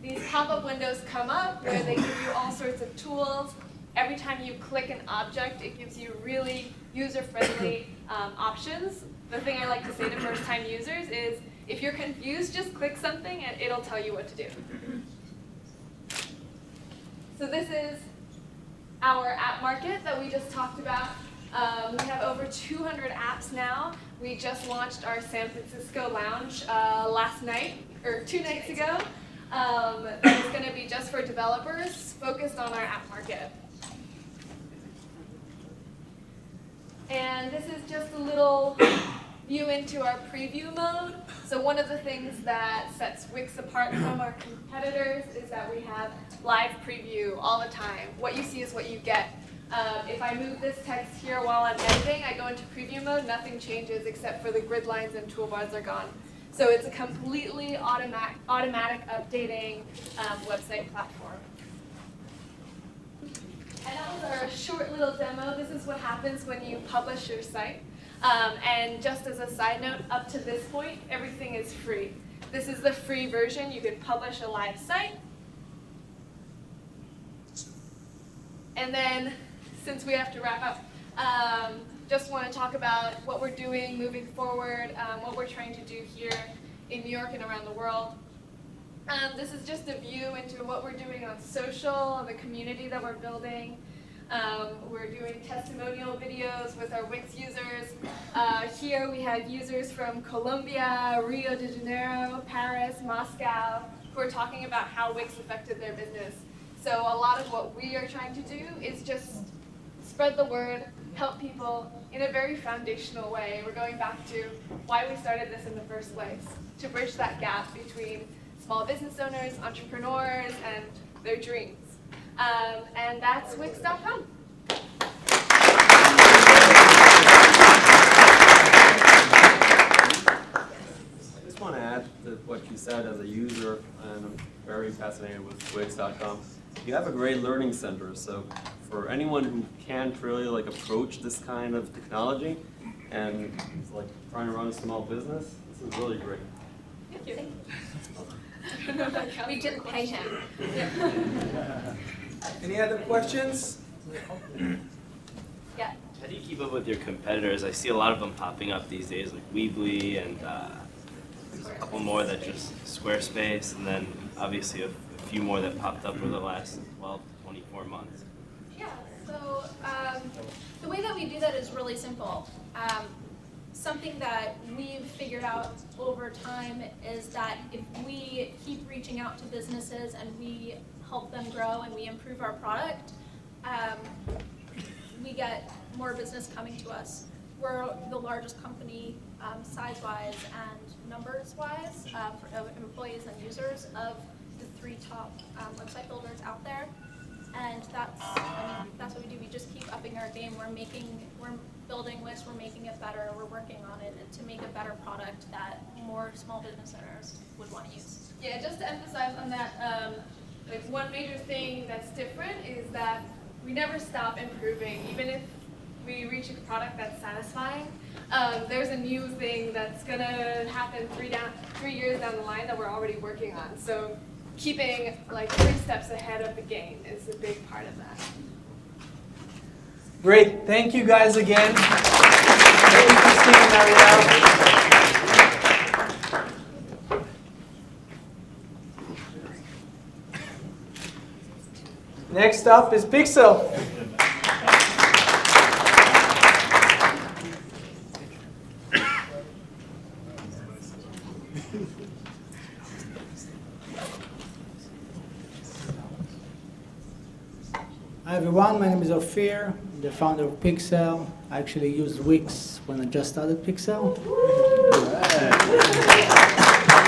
these pop-up windows come up where they give you all sorts of tools. Every time you click an object, it gives you really user-friendly options. The thing I like to say to first-time users is, if you're confused, just click something and it'll tell you what to do. So this is our app market that we just talked about. We have over 200 apps now. We just launched our San Francisco lounge last night, or 2 nights ago. That is going to be just for developers focused on our app market. And this is just a little view into our preview mode. So one of the things that sets Wix apart from our competitors is that we have live preview all the time. What you see is what you get. If I move this text here while I'm editing, I go into preview mode, nothing changes except for the grid lines and toolbars are gone. So it's a completely automatic updating website platform. And that was our short little demo. This is what happens when you publish your site. And just as a side note, up to this point, everything is free. This is the free version. You can publish a live site. And then, since we have to wrap up, just want to talk about what we're doing moving forward, what we're trying to do here in New York and around the world. This is just a view into what we're doing on social, the community that we're building. We're doing testimonial videos with our Wix users. Here we have users from Colombia, Rio de Janeiro, Paris, Moscow, who are talking about how Wix affected their business. So a lot of what we are trying to do is just spread the word, help people in a very foundational way. We're going back to why we started this in the first place, to bridge that gap between small business owners, entrepreneurs, and their dreams. And that's Wix.com. I just want to add to what you said as a user, and I'm very fascinated with Wix.com. You have a great learning center, so for anyone who can't really approach this kind of technology and is trying to run a small business, this is really great. Thank you. We didn't pay him. Any other questions? Yeah. How do you keep up with your competitors? I see a lot of them popping up these days, like Weebly and there's a couple more that just Squarespace, and then obviously a few more that popped up over the last 12 to 24 months. Yeah, so the way that we do that is really simple. Something that we've figured out over time is that if we keep reaching out to businesses and we help them grow and we improve our product, we get more business coming to us. We're the largest company size-wise and numbers-wise of employees and users of the 3 top website builders out there. And that's what we do. We just keep upping our game. We're building Wix, we're making it better, we're working on it to make a better product that more small business owners would want to use. Yeah, just to emphasize on that, one major thing that's different is that we never stop improving. Even if we reach a product that's satisfying, there's a new thing that's going to happen 3 years down the line that we're already working on. So keeping 3 steps ahead of the game is a big part of that. Great. Thank you guys again. Thank you, Christine and Ariel. Next up is Pixel. Hi everyone, my name is Ophir. I'm the founder of Pixel. I actually used Wix when I just started Pixel.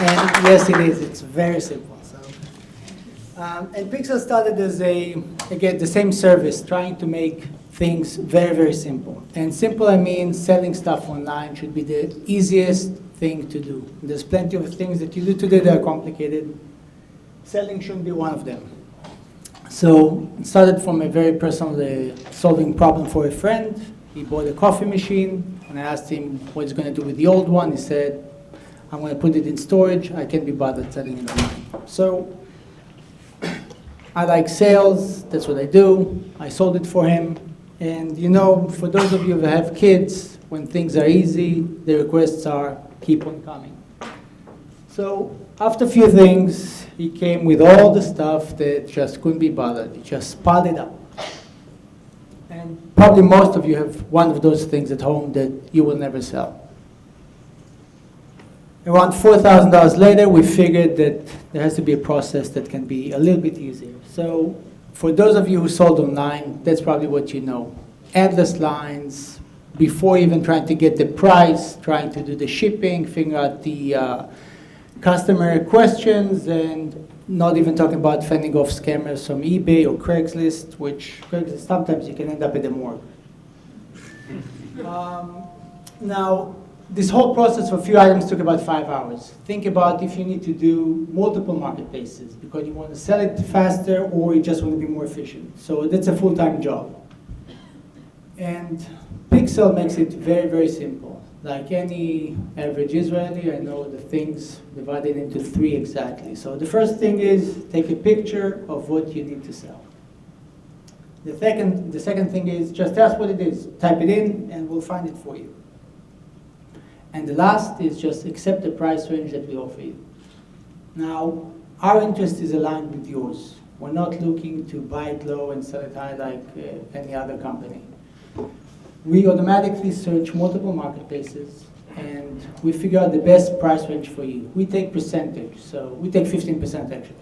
And yes, it is. It's very simple. And Pixel started as again, the same service, trying to make things very, very simple. And simple, I mean selling stuff online should be the easiest thing to do. There's plenty of things that you do today that are complicated. Selling shouldn't be one of them. So it started from a very personal solving problem for a friend. He bought a coffee machine, and I asked him what he's going to do with the old one. He said, I'm going to put it in storage. I can't be bothered selling it online. So I like sales. That's what I do. I sold it for him. And for those of you who have kids, when things are easy, the requests are keep on coming. So after a few things, he came with all the stuff that just couldn't be bothered. He just piled it up. And probably most of you have one of those things at home that you will never sell. Around $4,000 later, we figured that there has to be a process that can be a little bit easier. So for those of you who sold online, that's probably what you know. Endless lines, before even trying to get the price, trying to do the shipping, figure out the customer questions, and not even talking about fending off scammers from eBay or Craigslist, which Craigslist, sometimes you can end up at the morgue. Now, this whole process for a few items took about 5 hours. Think about if you need to do multiple marketplaces because you want to sell it faster or you just want to be more efficient. So that's a full-time job. And Pixel makes it very, very simple. Like any average Israeli, I know the things divided into 3 exactly. So the first thing is take a picture of what you need to sell. The second thing is just ask what it is. Type it in and we'll find it for you. And the last is just accept the price range that we offer you. Now, our interest is aligned with yours. We're not looking to buy it low and sell it high like any other company. We automatically search multiple marketplaces and we figure out the best price range for you. We take percentage, so we take 15% actually.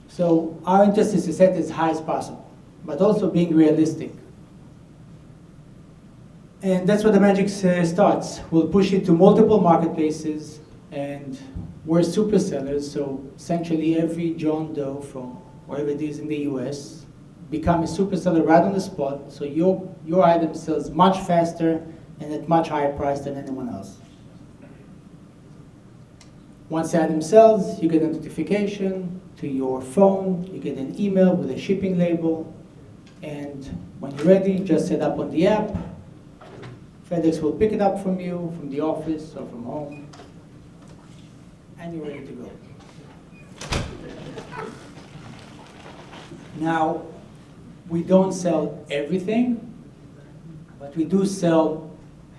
So our interest is to set as high as possible, but also being realistic. And that's where the magic starts. We'll push it to multiple marketplaces, and we're super sellers, so essentially every John Doe from wherever it is in the US become a super seller right on the spot, so your item sells much faster and at much higher price than anyone else. Once the item sells, you get a notification to your phone, you get an email with a shipping label, and when you're ready, just set up on the app. FedEx will pick it up from you, from the office or from home, and you're ready to go. Now, we don't sell everything, but we do sell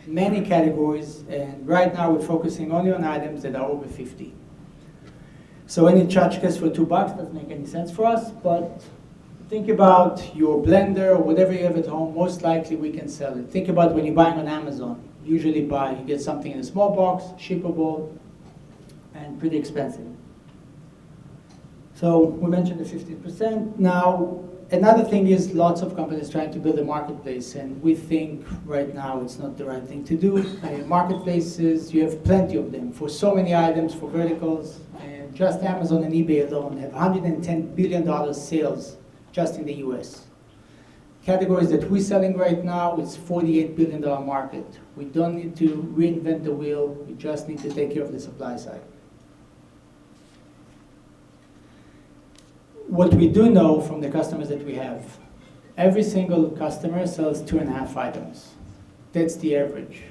many categories, and right now we're focusing only on items that are over 50. So any tchotchkes for $2 doesn't make any sense for us, but think about your blender or whatever you have at home, most likely we can sell it. Think about when you're buying on Amazon. Usually you get something in a small box, shippable, and pretty expensive. So we mentioned the 15%. Now, another thing is lots of companies trying to build a marketplace, and we think right now it's not the right thing to do. Marketplaces, you have plenty of them for so many items, for verticals, and just Amazon and eBay alone have $110 billion sales just in the US. Categories that we're selling right now, it's $48 billion market. We don't need to reinvent the wheel, we just need to take care of the supply side. What we do know from the customers that we have, every single customer sells 2.5 items. That's the average.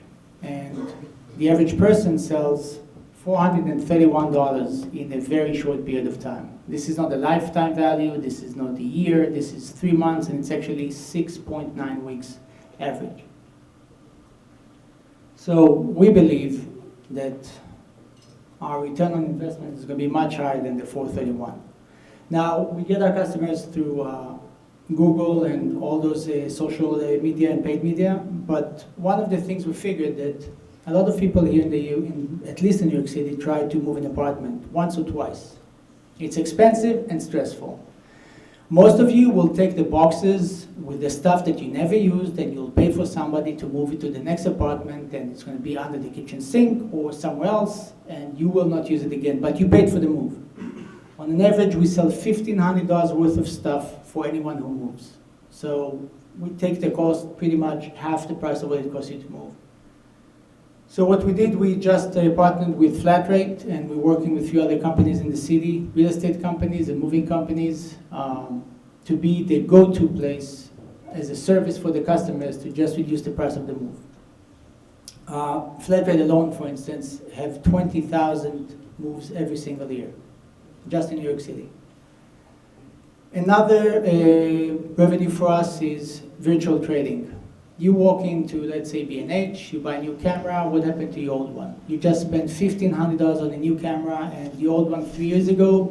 And the average person sells $431 in a very short period of time. This is not a lifetime value, this is not a year, this is 3 months, and it's actually 6.9 weeks average. So we believe that our return on investment is going to be much higher than the 431. Now, we get our customers through Google and all those social media and paid media, but one of the things we figured that a lot of people here at least in New York City, try to move an apartment once or twice. It's expensive and stressful. Most of you will take the boxes with the stuff that you never used and you'll pay for somebody to move it to the next apartment, and it's going to be under the kitchen sink or somewhere else, and you will not use it again, but you paid for the move. On an average, we sell $1,500 worth of stuff for anyone who moves. So we take the cost pretty much half the price of what it costs you to move. So what we did, we just partnered with Flatrate, and we're working with a few other companies in the city, real estate companies and moving companies, to be the go-to place as a service for the customers to just reduce the price of the move. Flatrate alone, for instance, have 20,000 moves every single year, just in New York City. Another revenue for us is virtual trading. You walk into, let's say, B&H, you buy a new camera, what happened to your old one? You just spent $1,500 on a new camera, and the old one 3 years ago,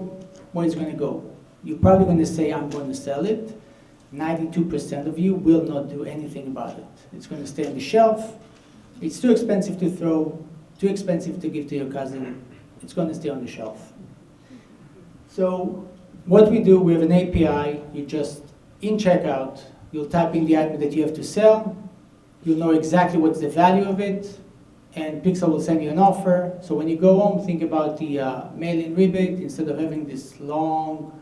where is it going to go? You're probably going to say, I'm going to sell it. 92% of you will not do anything about it. It's going to stay on the shelf. It's too expensive to throw, too expensive to give to your cousin. It's going to stay on the shelf. So what we do, we have an API. You just, in checkout, you'll type in the item that you have to sell. You'll know exactly what's the value of it. and Pixel will send you an offer. So when you go home, think about the mail-in rebate. Instead of having this long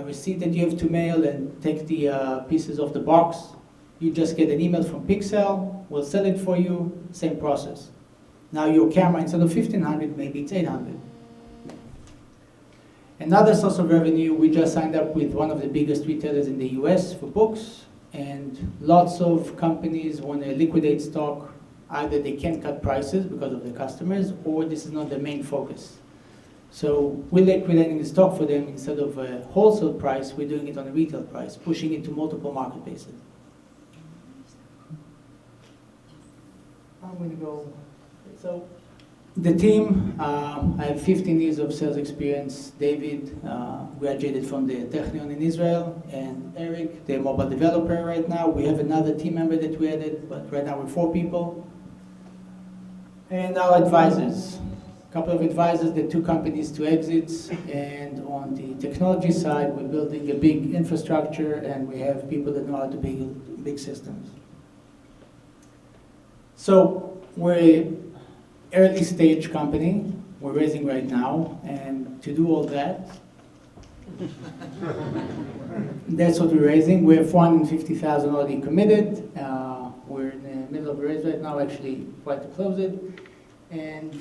receipt that you have to mail and take the pieces off the box, you just get an email from Pixel, we'll sell it for you, same process. Now your camera, instead of 1,500, maybe it's 800. Another source of revenue, we just signed up with one of the biggest retailers in the US for books, and lots of companies want to liquidate stock. Either they can't cut prices because of their customers, or this is not their main focus. So we're liquidating the stock for them. Instead of a wholesale price, we're doing it on a retail price, pushing it to multiple marketplaces. I'm going to go. So the team, I have 15 years of sales experience. David graduated from the Technion in Israel, and Eric, the mobile developer right now. We have another team member that we added, but right now we're 4 people. And our advisors, a couple of advisors, the 2 companies to exits, and on the technology side, we're building a big infrastructure, and we have people that know how to build big systems. So we're early stage company, we're raising right now, and to do all that, that's what we're raising. We have 450,000 already committed. We're in the middle of a raise right now, actually quite to close it. And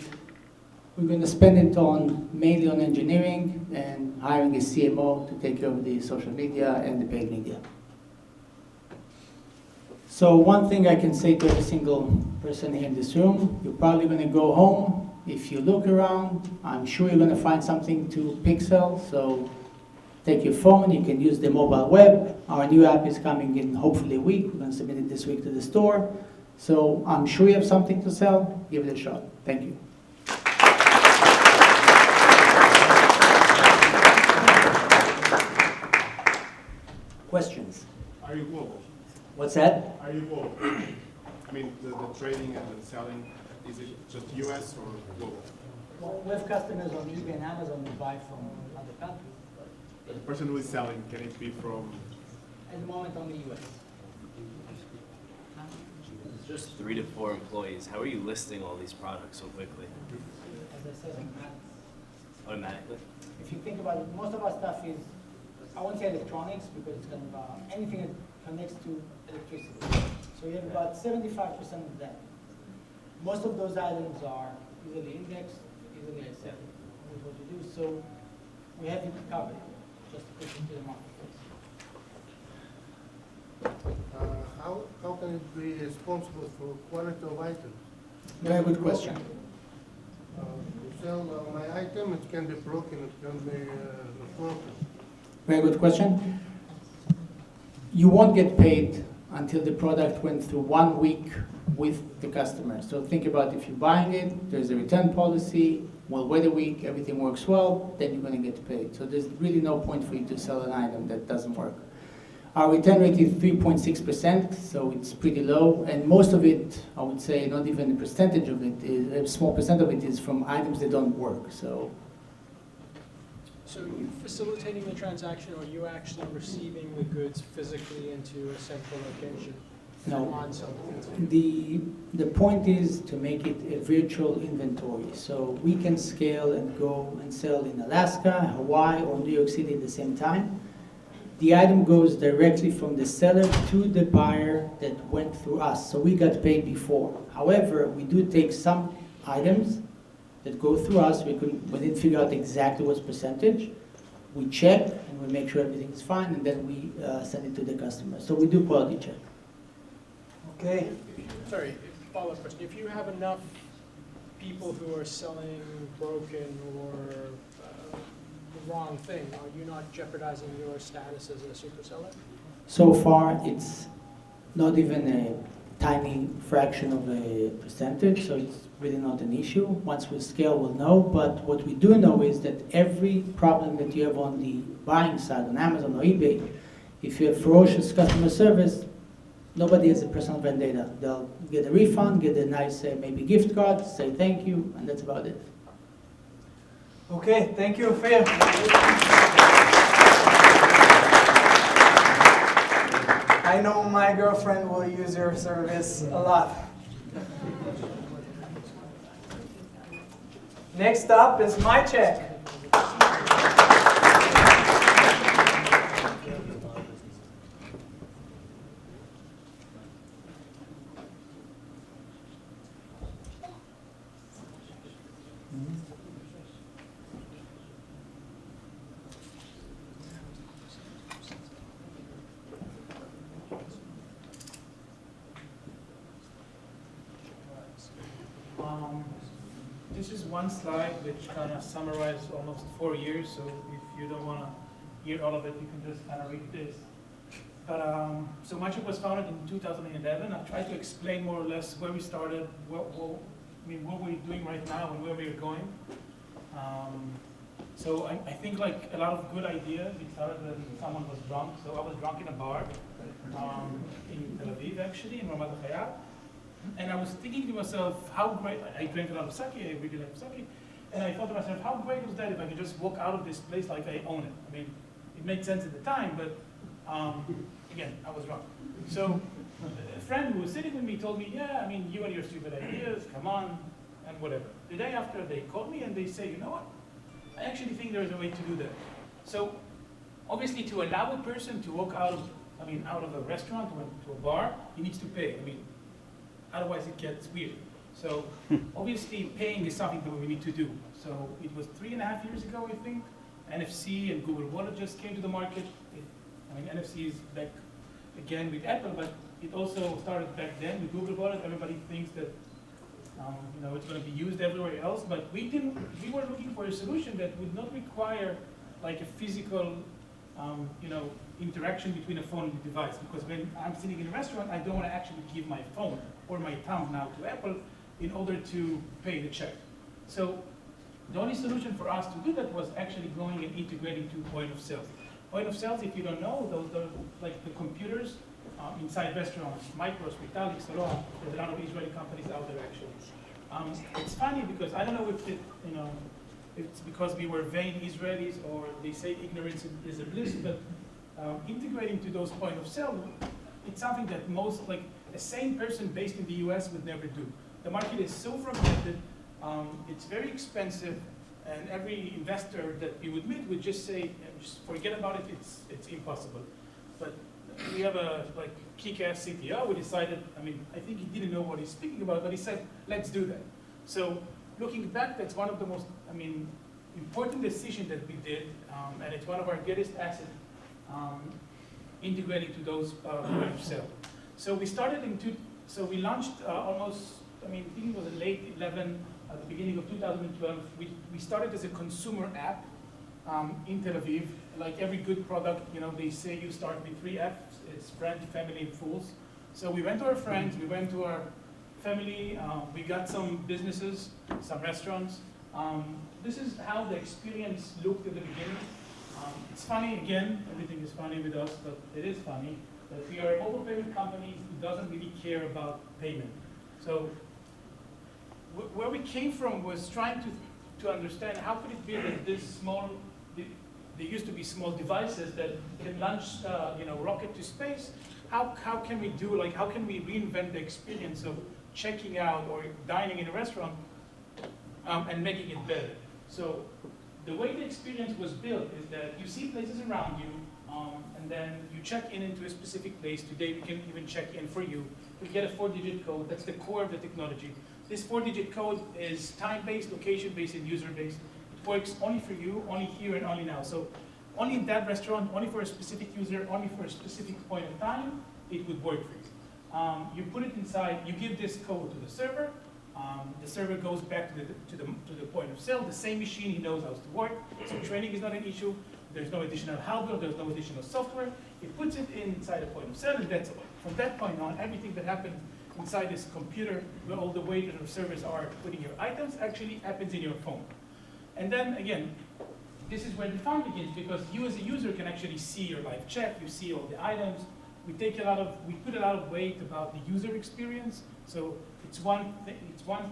we're going to spend it on mainly on engineering and hiring a CMO to take care of the social media and the paid media. So one thing I can say to every single person here in this room, you're probably going to go home. If you look around, I'm sure you're going to find something to Pixel. So take your phone, you can use the mobile web. Our new app is coming in hopefully a week. We're going to submit it this week to the store. So I'm sure you have something to sell. Give it a shot. Thank you. Questions? Are you global? What's that? Are you global? I mean, the trading and the selling, is it just US or global? Well, we have customers on eBay and Amazon who buy from other countries. The person who is selling, can it be from? At the moment, only US. It's just 3 to 4 employees. How are you listing all these products so quickly? As I said, Automatically? if you think about it, most of our stuff is, I won't say electronics because it's kind of anything that connects to electricity. So you have about 75% of that. Most of those items are easily indexed, easily accepted with what you do. So we have it covered, just to push it to the marketplace. How can it be responsible for quality of items? Very good question. You sell my item, it can be broken, it can be not broken. Very good question. You won't get paid until the product went through 1 week with the customer. So think about if you're buying it, there's a return policy, we'll wait a week, everything works well, then you're going to get paid. So there's really no point for you to sell an item that doesn't work. Our return rate is 3.6%, so it's pretty low, and most of it, I would say, not even a percentage of it, a small percent of it is from items that don't work. So are you facilitating the transaction, or are you actually receiving the goods physically into a central location? no. On something? The point is to make it a virtual inventory, so we can scale and go and sell in Alaska, Hawaii, or New York City at the same time. The item goes directly from the seller to the buyer that went through us, so we got paid before. However, we do take some items that go through us. We didn't figure out exactly what's percentage. We check and we make sure everything is fine, and then we send it to the customer. So we do quality check. Okay. Sorry, follow-up question. If you have enough people who are selling broken or the wrong thing, are you not jeopardizing your status as a super seller? So far, it's not even a tiny fraction of a percentage, so it's really not an issue. Once we scale, we'll know. But what we do know is that every problem that you have on the buying side, on Amazon or eBay, if you have ferocious customer service, nobody has a personal vendetta. They'll get a refund, get a nice maybe gift card, say thank you, and that's about it. Okay, thank you, Ophir. I know my girlfriend will use your service a lot. Next up is my check. This is one slide which kind of summarizes almost 4 years, so if you don't want to hear all of it, you can just kind of read this. But so MyCheck was founded in 2011. I tried to explain more or less where we started, what we're doing right now and where we're going. So I think like a lot of good ideas, it started when someone was drunk. So I was drunk in a bar in Tel Aviv, actually, in Ramat Chayat. And I was thinking to myself, how great, I drank a lot of sake, I really like sake, and I thought to myself, how great was that if I could just walk out of this place like I own it? I mean, it made sense at the time, but again, I was wrong. So a friend who was sitting with me told me, yeah, I mean, you and your stupid ideas, come on, and whatever. The day after, they called me and they say, you know what? I actually think there's a way to do that. So obviously, to allow a person to walk out of, out of a restaurant or to a bar, he needs to pay. Otherwise it gets weird. So obviously paying is something that we need to do. So it was 3.5 years ago, I think. NFC and Google Wallet just came to the market. NFC is back again with Apple, but it also started back then with Google Wallet. Everybody thinks that it's going to be used everywhere else, but we were looking for a solution that would not require like a physical interaction between a phone and the device. Because when I'm sitting in a restaurant, I don't want to actually give my phone or my thumb now to Apple in order to pay the check. So the only solution for us to do that was actually going and integrating to point of sales. Point of sales, if you don't know, those are like the computers inside restaurants, Micros, Vitalik, Salon. There's a lot of Israeli companies out there actually. It's funny because I don't know if it's because we were vain Israelis or they say ignorance is a bliss, but integrating to those point of sale, it's something that most, like a sane person based in the US would never do. The market is so fragmented, it's very expensive, and every investor that we would meet would just say, just forget about it, it's impossible. But we have a kick-ass CTO who decided, I think he didn't know what he's speaking about, but he said, let's do that. So looking back, that's one of the most, important decisions that we did, and it's one of our greatest assets, integrating to those point of sale. So we started so we launched almost, I think it was in late 11, at the beginning of 2012. We started as a consumer app in Tel Aviv. Like every good product, they say you start with 3 F's. It's friend, family, and fools. So we went to our friends, we went to our family, we got some businesses, some restaurants. This is how the experience looked at the beginning. It's funny, again, everything is funny with us, but it is funny that we are a mobile payment company who doesn't really care about payment. So where we came from was trying to understand how could it be that this small, there used to be small devices that can launch rocket to space. How can we do, how can we reinvent the experience of checking out or dining in a restaurant and making it better? So the way the experience was built is that you see places around you, and then you check in into a specific place. Today we can even check in for you. We get a 4-digit code. That's the core of the technology. This 4-digit code is time-based, location-based, and user-based. It works only for you, only here, and only now. So only in that restaurant, only for a specific user, only for a specific point of time, it would work for you. You put it inside, you give this code to the server. The server goes back to the point of sale. The same machine, he knows how to work. So training is not an issue. There's no additional hardware. There's no additional software. It puts it inside a point of sale, and that's all. From that point on, everything that happens inside this computer, where all the waiters or servers are putting your items, actually happens in your phone. And then again, this is where the fun begins, because you as a user can actually see your live check. You see all the items. We put a lot of weight about the user experience. So it's one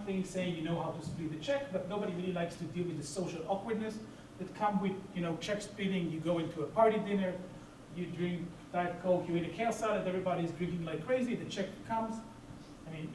thing saying you know how to split the check, but nobody really likes to deal with the social awkwardness that come with check splitting. You go into a party dinner, you drink Diet Coke, you eat a kale salad, everybody's drinking like crazy, the check comes.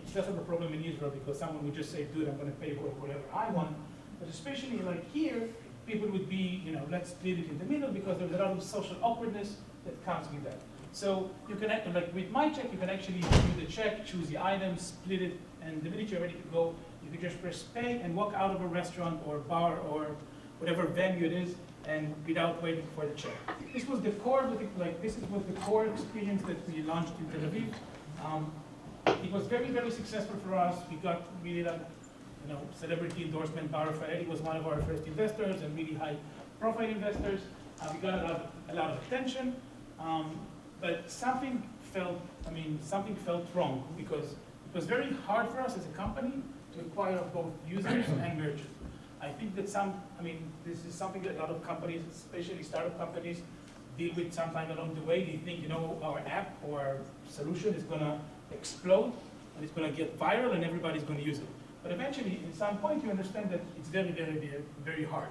It's less of a problem in Israel because someone would just say, dude, I'm going to pay for whatever I want. But especially like here, people would be, let's split it in the middle because there's a lot of social awkwardness that comes with that. So you can, like with MyCheck, you can actually view the check, choose the item, split it, and the minute you're ready to go, you can just press pay and walk out of a restaurant or bar or whatever venue it is, and without waiting for the check. This was the core, this was the core experience that we launched in Tel Aviv. It was very, very successful for us. We got really celebrity endorsement. Bar Faedi was one of our first investors and really high profile investors. We got a lot of attention, but something felt wrong because it was very hard for us as a company to acquire both users and merchants. I think that this is something that a lot of companies, especially startup companies, deal with sometime along the way. They think, our app or our solution is gonna explode and it's gonna get viral and everybody's gonna use it. But eventually, at some point, you understand that it's very, very, very, very hard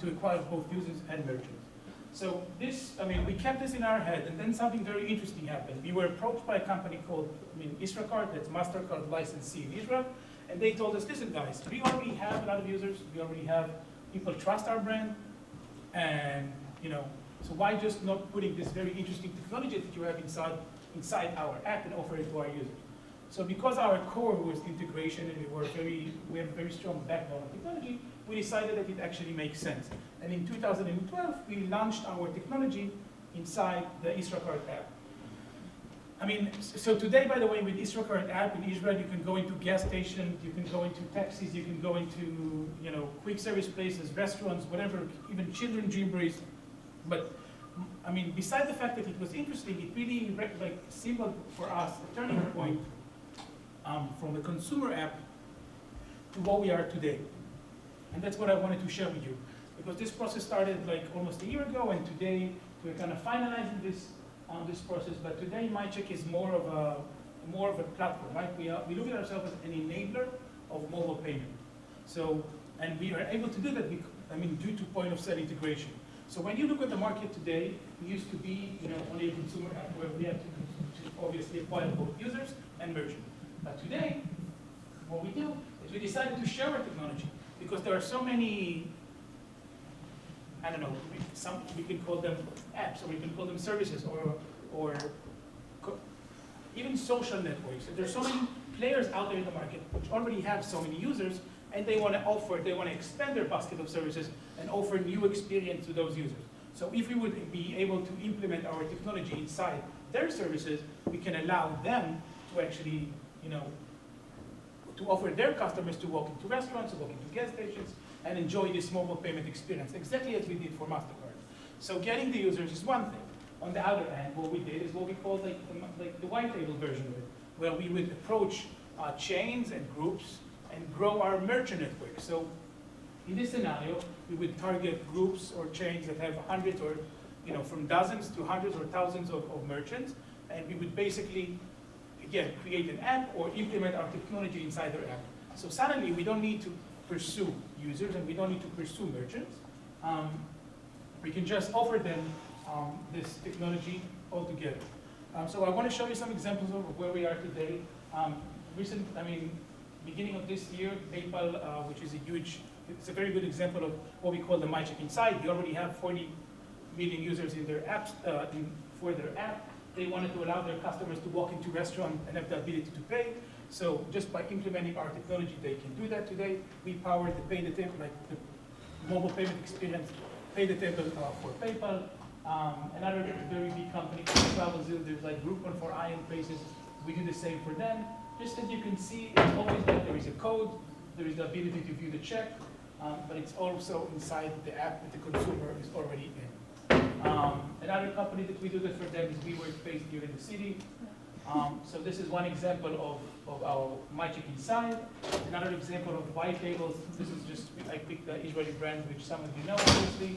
to acquire both users and merchants. So we kept this in our head, and then something very interesting happened. We were approached by a company called, Isracart, that's MasterCard licensee in Israel, and they told us, listen guys, we already have a lot of users, we already have, people trust our brand, and so why just not putting this very interesting technology that you have inside our app and offer it to our users? So because our core was integration and we have a very strong backbone of technology, we decided that it actually makes sense. And in 2012, we launched our technology inside the Isracart app. So today, by the way, with Isracart app in Israel, you can go into gas stations, you can go into taxis, you can go into quick service places, restaurants, whatever, even children dreamberies. But besides the fact that it was interesting, it really symbolized for us a turning point from the consumer app to what we are today. And that's what I wanted to share with you. Because this process started almost a year ago, and today we're kind of finalizing this process. But today, MyCheck is more of a platform, right? We look at ourselves as an enabler of mobile payment. So, and we are able to do that, due to point of sale integration. So when you look at the market today, we used to be only a consumer app where we had to obviously acquire both users and merchants. But today, what we do is we decided to share our technology because there are so many, we can call them apps, or we can call them services, or even social networks. There's so many players out there in the market which already have so many users, and they want to expand their basket of services and offer new experience to those users. So if we would be able to implement our technology inside their services, we can allow them to actually, to offer their customers to walk into restaurants, to walk into gas stations, and enjoy this mobile payment experience, exactly as we did for MasterCard. So getting the users is one thing. On the other hand, what we did is what we call the white label version of it, where we would approach chains and groups and grow our merchant network. So in this scenario, we would target groups or chains that have hundreds or, from dozens to hundreds or thousands of merchants, and we would basically, again, create an app or implement our technology inside their app. So suddenly, we don't need to pursue users and we don't need to pursue merchants. We can just offer them this technology altogether. So I want to show you some examples of where we are today. Beginning of this year, PayPal, which is it's a very good example of what we call the MyCheck Inside. They already have 40 million users in their apps, for their app. They wanted to allow their customers to walk into restaurants and have the ability to pay. So just by implementing our technology, they can do that today. We power the pay the table, the mobile payment experience, pay the table for PayPal. Another very big company, Travelzoo, there's Groupon for IM places. We do the same for them. Just as you can see, it's always there is a code, there is the ability to view the check, but it's also inside the app that the consumer is already in. Another company that we do that for them is WeWork based here in the city. So this is one example of our MyCheck Inside. Another example of white labels. This is just, I picked the Israeli brand, which some of you know, obviously.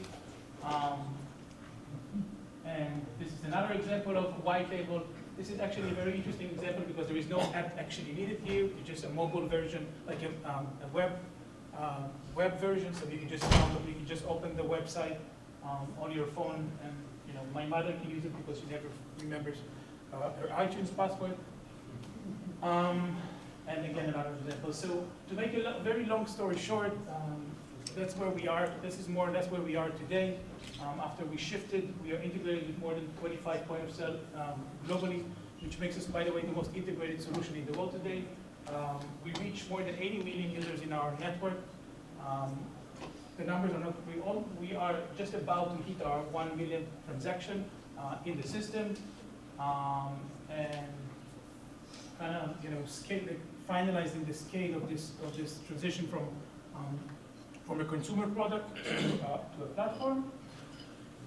And this is another example of white label. This is actually a very interesting example because there is no app actually needed here. It's just a mobile version, like a web version. So you can just open the website on your phone, and my mother can use it because she never remembers her iTunes password. And again, another example. So to make a very long story short, that's where we are. This is more or less where we are today. After we shifted, we are integrated with more than 25 point of sale globally, which makes us, by the way, the most integrated solution in the world today. We reach more than 80 million users in our network. The numbers are not, we are just about to hit our 1 million transaction in the system, and kind of, you know, finalizing the scale of this transition from a consumer product to a platform.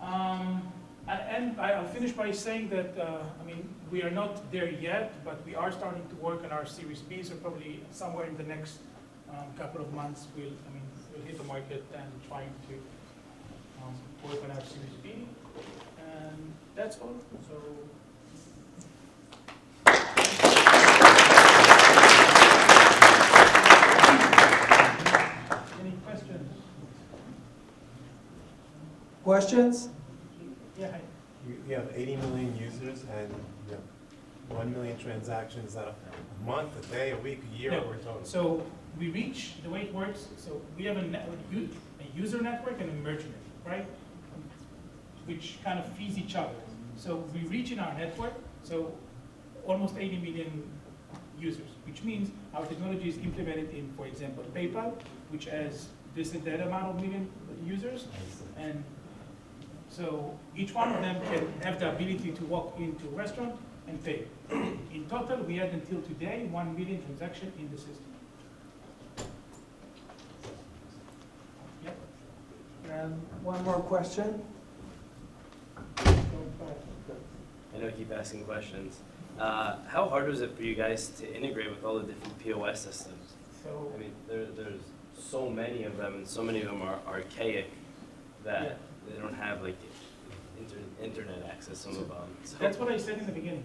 And I'll finish by saying that, I mean, we are not there yet, but we are starting to work on our Series B, so probably somewhere in the next couple of months we'll hit the market and trying to work on our Series B. And that's all. So. Any questions? Questions? Yeah. Hi. You have 80 million users and you have 1 million transactions. Is that a month, a day, a week, a year, No. or a total? So we reach, the way it works, so we have a user network and a merge network, right? Which kind of feeds each other. So we reach in our network, so almost 80 million users, which means our technology is implemented in, for example, PayPal, which has this and that amount of million users. And so each one of them can have the ability to walk into a restaurant and pay. In total, we had until today 1 million transactions in the system. Yep. And one more question. I know I keep asking questions. How hard was it for you guys to integrate with all the different POS systems? So, I mean, there's so many of them, and so many of them are archaic that they don't have like internet access. Some of them. So. That's what I said in the beginning.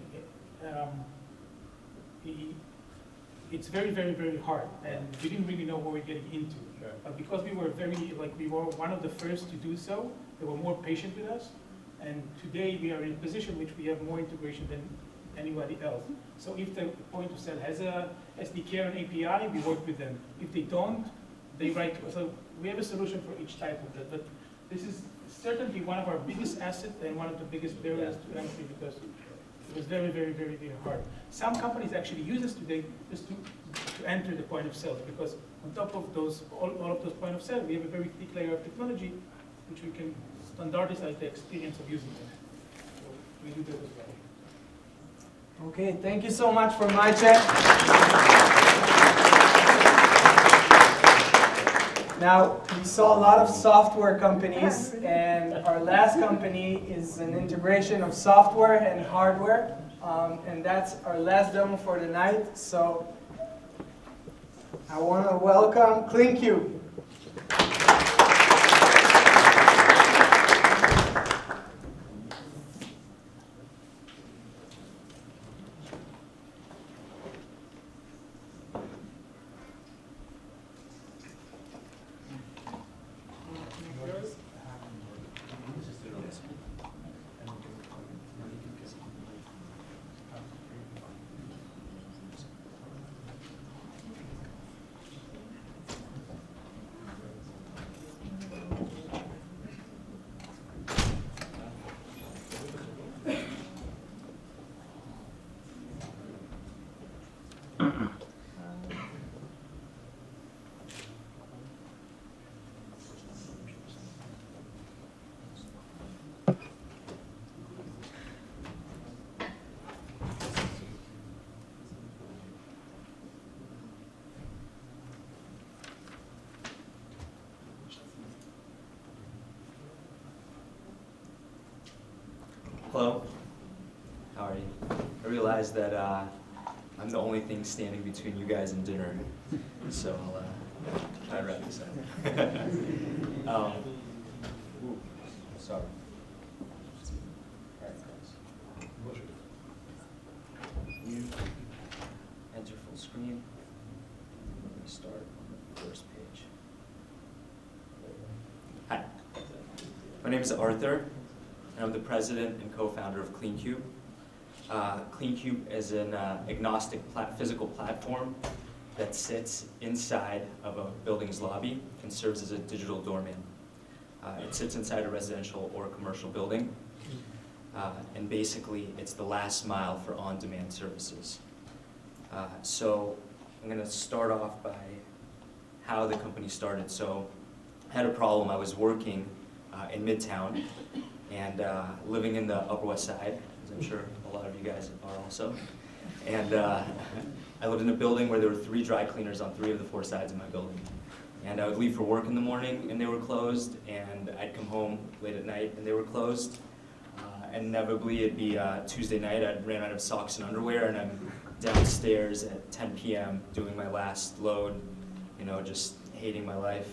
It's very, very, very hard, and we didn't really know what we were getting into. Sure. But because we were we were one of the first to do so, they were more patient with us. And today we are in a position which we have more integration than anybody else. So if the point of sale has a SDK or an API, we work with them. If they don't, they write to us. So we have a solution for each type of that. But this is certainly one of our biggest assets and one of the biggest barriers to entry, because it was very, very, very, very hard. Some companies actually use us today just to enter the point of sale, because on top of those, all of those point of sale, we have a very thick layer of technology which we can standardize the experience of using them. So we do that as well. Okay, thank you so much for my check. Now, we saw a lot of software companies, and our last company is an integration of software and hardware, and that's our last demo for the night. So I want to welcome CleanCube. Hello. How are you? I realize that I'm the only thing standing between you guys and dinner, so I'll try to wrap this up. Sorry. You enter full screen. Let me start on the first page. Hi. My name is Arthur. I'm the president and co-founder of CleanCube. CleanCube is an agnostic physical platform that sits inside of a building's lobby and serves as a digital doorman. It sits inside a residential or commercial building, and basically it's the last mile for on-demand services. So I'm going to start off by how the company started. So I had a problem. I was working in Midtown and living in the Upper West Side, as I'm sure a lot of you guys are also. And I lived in a building where there were 3 dry cleaners on 3 of the 4 sides of my building. And I would leave for work in the morning and they were closed, and I'd come home late at night and they were closed. And inevitably it'd be Tuesday night, I'd ran out of socks and underwear, and I'm downstairs at 10 p.m. doing my last load, you know, just hating my life.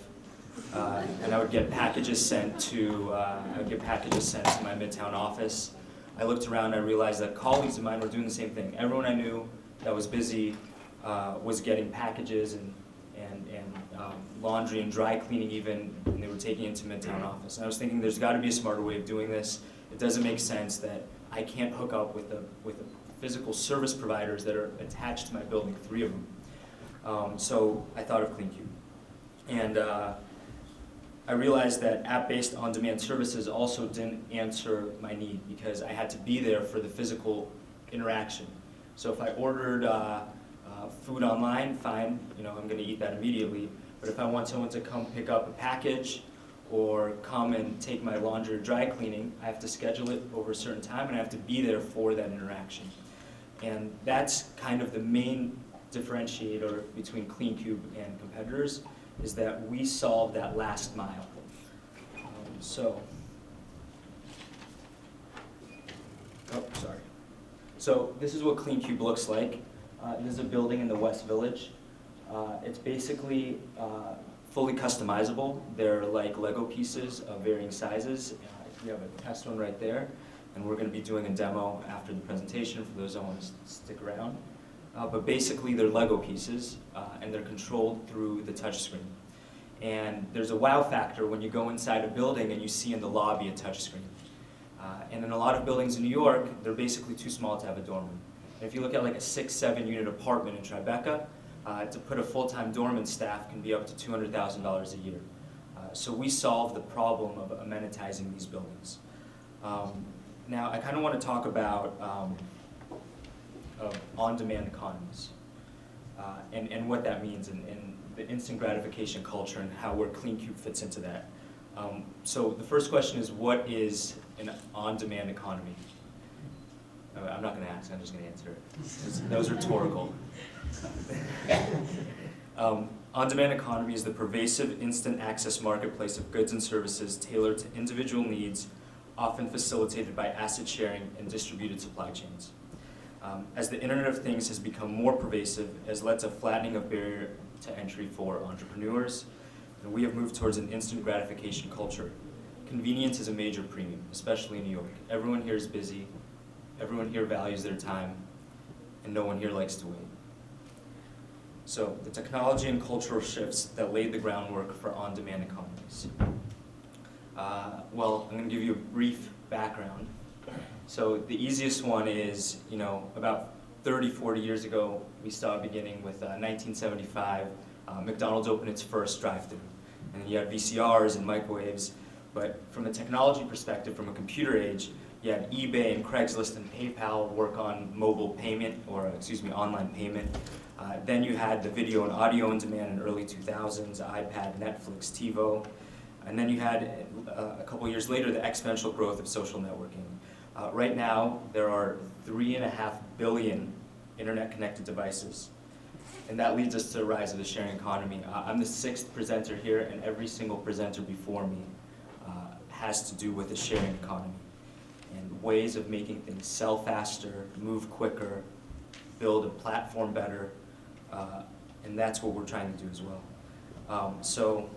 And I would get packages sent to my Midtown office. I looked around, I realized that colleagues of mine were doing the same thing. Everyone I knew that was busy was getting packages and laundry and dry cleaning even, and they were taking it to Midtown office. And I was thinking there's got to be a smarter way of doing this. It doesn't make sense that I can't hook up with the physical service providers that are attached to my building, 3 of them. So I thought of CleanCube. And I realized that app-based on-demand services also didn't answer my need because I had to be there for the physical interaction. So if I ordered food online, fine, you know, I'm going to eat that immediately. But if I want someone to come pick up a package or come and take my laundry or dry cleaning, I have to schedule it over a certain time and I have to be there for that interaction. And that's kind of the main differentiator between CleanCube and competitors, is that we solve that last mile. So this is what CleanCube looks like. This is a building in the West Village. It's basically fully customizable. They're like Lego pieces of varying sizes. We have a test one right there, and we're going to be doing a demo after the presentation for those that want to stick around. But basically, they're Lego pieces, and they're controlled through the touchscreen. And there's a wow factor when you go inside a building and you see in the lobby a touchscreen. And in a lot of buildings in New York, they're basically too small to have a dorm room. And if you look at like a 6-7 unit apartment in Tribeca, to put a full-time doorman staff can be up to $200,000 a year. So we solve the problem of amenitizing these buildings. Now, I kind of want to talk about on-demand economies and what that means, and the instant gratification culture and how where CleanCube fits into that. So the first question is, what is an on-demand economy? I'm not going to ask, I'm just going to answer it. That was rhetorical. On-demand economy is the pervasive instant access marketplace of goods and services tailored to individual needs, often facilitated by asset sharing and distributed supply chains. As the Internet of Things has become more pervasive, it has led to flattening of barrier to entry for entrepreneurs, and we have moved towards an instant gratification culture. Convenience is a major premium, especially in New York. Everyone here is busy, everyone here values their time, and no one here likes to wait. So the technology and cultural shifts that laid the groundwork for on-demand economies. Well, I'm going to give you a brief background. So the easiest one is, you know, about 30, 40 years ago, we saw beginning with 1975, McDonald's opened its first drive-thru. And then you had VCRs and microwaves. But from a technology perspective, from a computer age, you had eBay and Craigslist and PayPal work on mobile payment, or online payment. Then you had the video and audio on demand in early 2000s, iPad, Netflix, TiVo. And then you had, a couple years later, the exponential growth of social networking. Right now, there are 3.5 billion internet-connected devices. And that leads us to the rise of the sharing economy. I'm the 6th presenter here, and every single presenter before me has to do with the sharing economy and ways of making things sell faster, move quicker, build a platform better, and that's what we're trying to do as well. So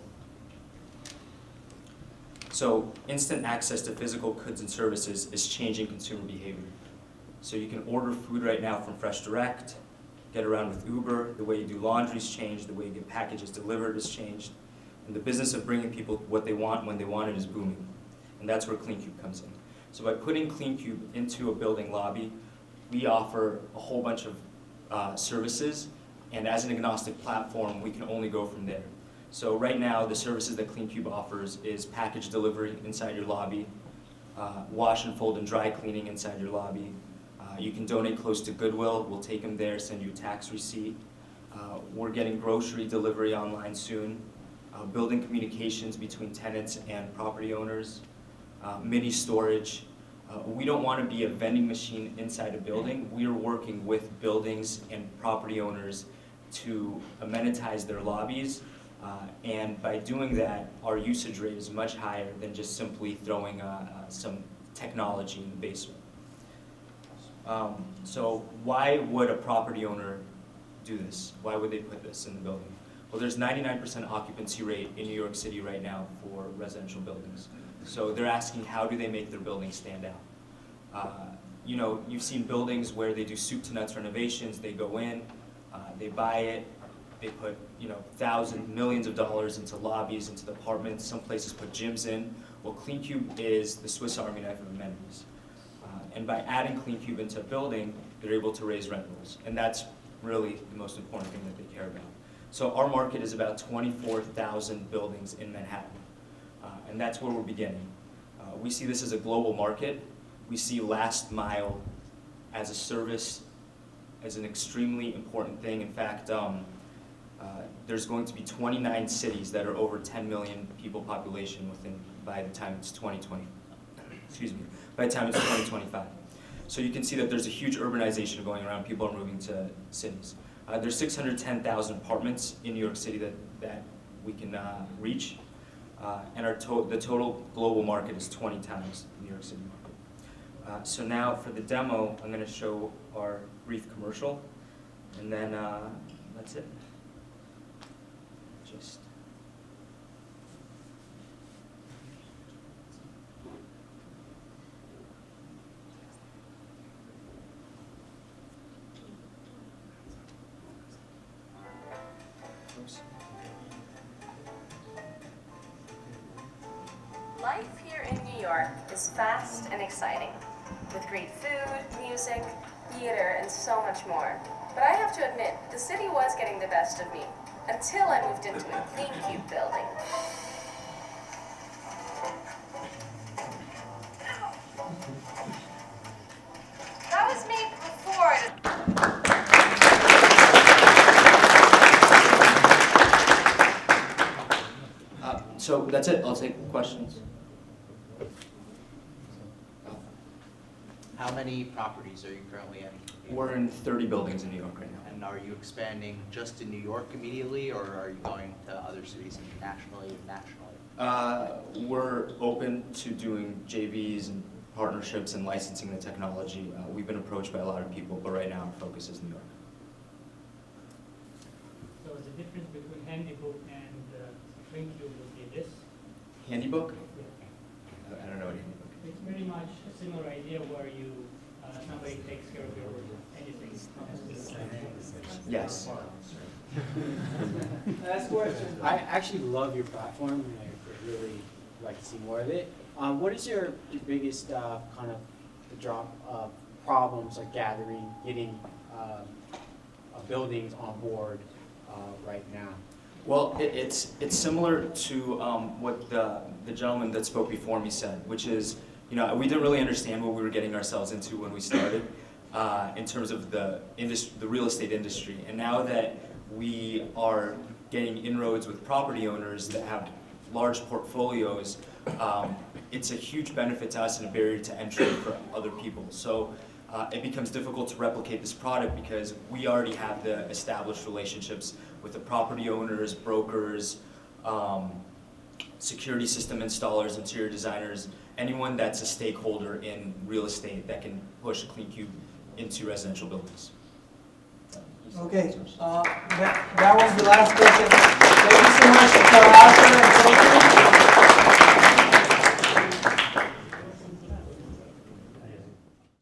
instant access to physical goods and services is changing consumer behavior. So you can order food right now from Fresh Direct, get around with Uber, the way you do laundry's changed, the way you get packages delivered has changed, and the business of bringing people what they want when they want it is booming. And that's where CleanCube comes in. So by putting CleanCube into a building lobby, we offer a whole bunch of services and as an agnostic platform, we can only go from there. So right now, the services that CleanCube offers is package delivery inside your lobby, wash and fold and dry cleaning inside your lobby. You can donate close to Goodwill. We'll take them there, send you a tax receipt. We're getting grocery delivery online soon. Building communications between tenants and property owners. Mini storage. We don't want to be a vending machine inside a building. We are working with buildings and property owners to amenitize their lobbies. And by doing that, our usage rate is much higher than just simply throwing some technology in the basement. So why would a property owner do this? Why would they put this in the building? Well, there's 99% occupancy rate in New York City right now for residential buildings. So they're asking, how do they make their building stand out? You know, you've seen buildings where they do soup to nuts renovations. They go in, they buy it, they put, you know, thousands, millions of dollars into lobbies, into the apartments. Some places put gyms in. Well, CleanCube is the Swiss Army knife of amenities. And by adding CleanCube into a building, they're able to raise rentals. And that's really the most important thing that they care about. So our market is about 24,000 buildings in Manhattan. And that's where we're beginning. We see this as a global market. We see last mile as a service, as an extremely important thing. In fact, there's going to be 29 cities that are over 10 million people population by the time it's 2020. Excuse me, by the time it's 2025. So you can see that there's a huge urbanization going around. People are moving to cities. There's 610,000 apartments in New York City that we can reach. And the total global market is 20 times the New York City market. So now for the demo, I'm going to show our brief commercial, and then that's it. Just. Oops. Life here in New York is fast and exciting, with great food, music, theater, and so much more. But I have to admit, the city was getting the best of me, until I moved into a CleanCube building. That was me before. So that's it. I'll take questions. How many properties are you currently in? We're in 30 buildings in New York right now. And are you expanding just in New York immediately, or are you going to other cities internationally or nationally? We're open to doing JVs and partnerships and licensing the technology. We've been approached by a lot of people, but right now our focus is New York. So the difference between Handybook and CleanCube would be this? Handybook? Yeah. I don't know what Handybook. It's very much a similar idea where you somebody takes care of your anything. Yes. Last question. I actually love your platform, and I would really like to see more of it. What is your biggest kind of problems like getting buildings on board right now? Well, it's similar to what the gentleman that spoke before me said, which is, you know, we didn't really understand what we were getting ourselves into when we started in terms of the real estate industry. And now that we are getting inroads with property owners that have large portfolios, it's a huge benefit to us and a barrier to entry for other people. So it becomes difficult to replicate this product because we already have the established relationships with the property owners, brokers, security system installers, interior designers, anyone that's a stakeholder in real estate that can push CleanCube into residential buildings. Okay, that was the last question. Thank you so much, Asher and Sophie.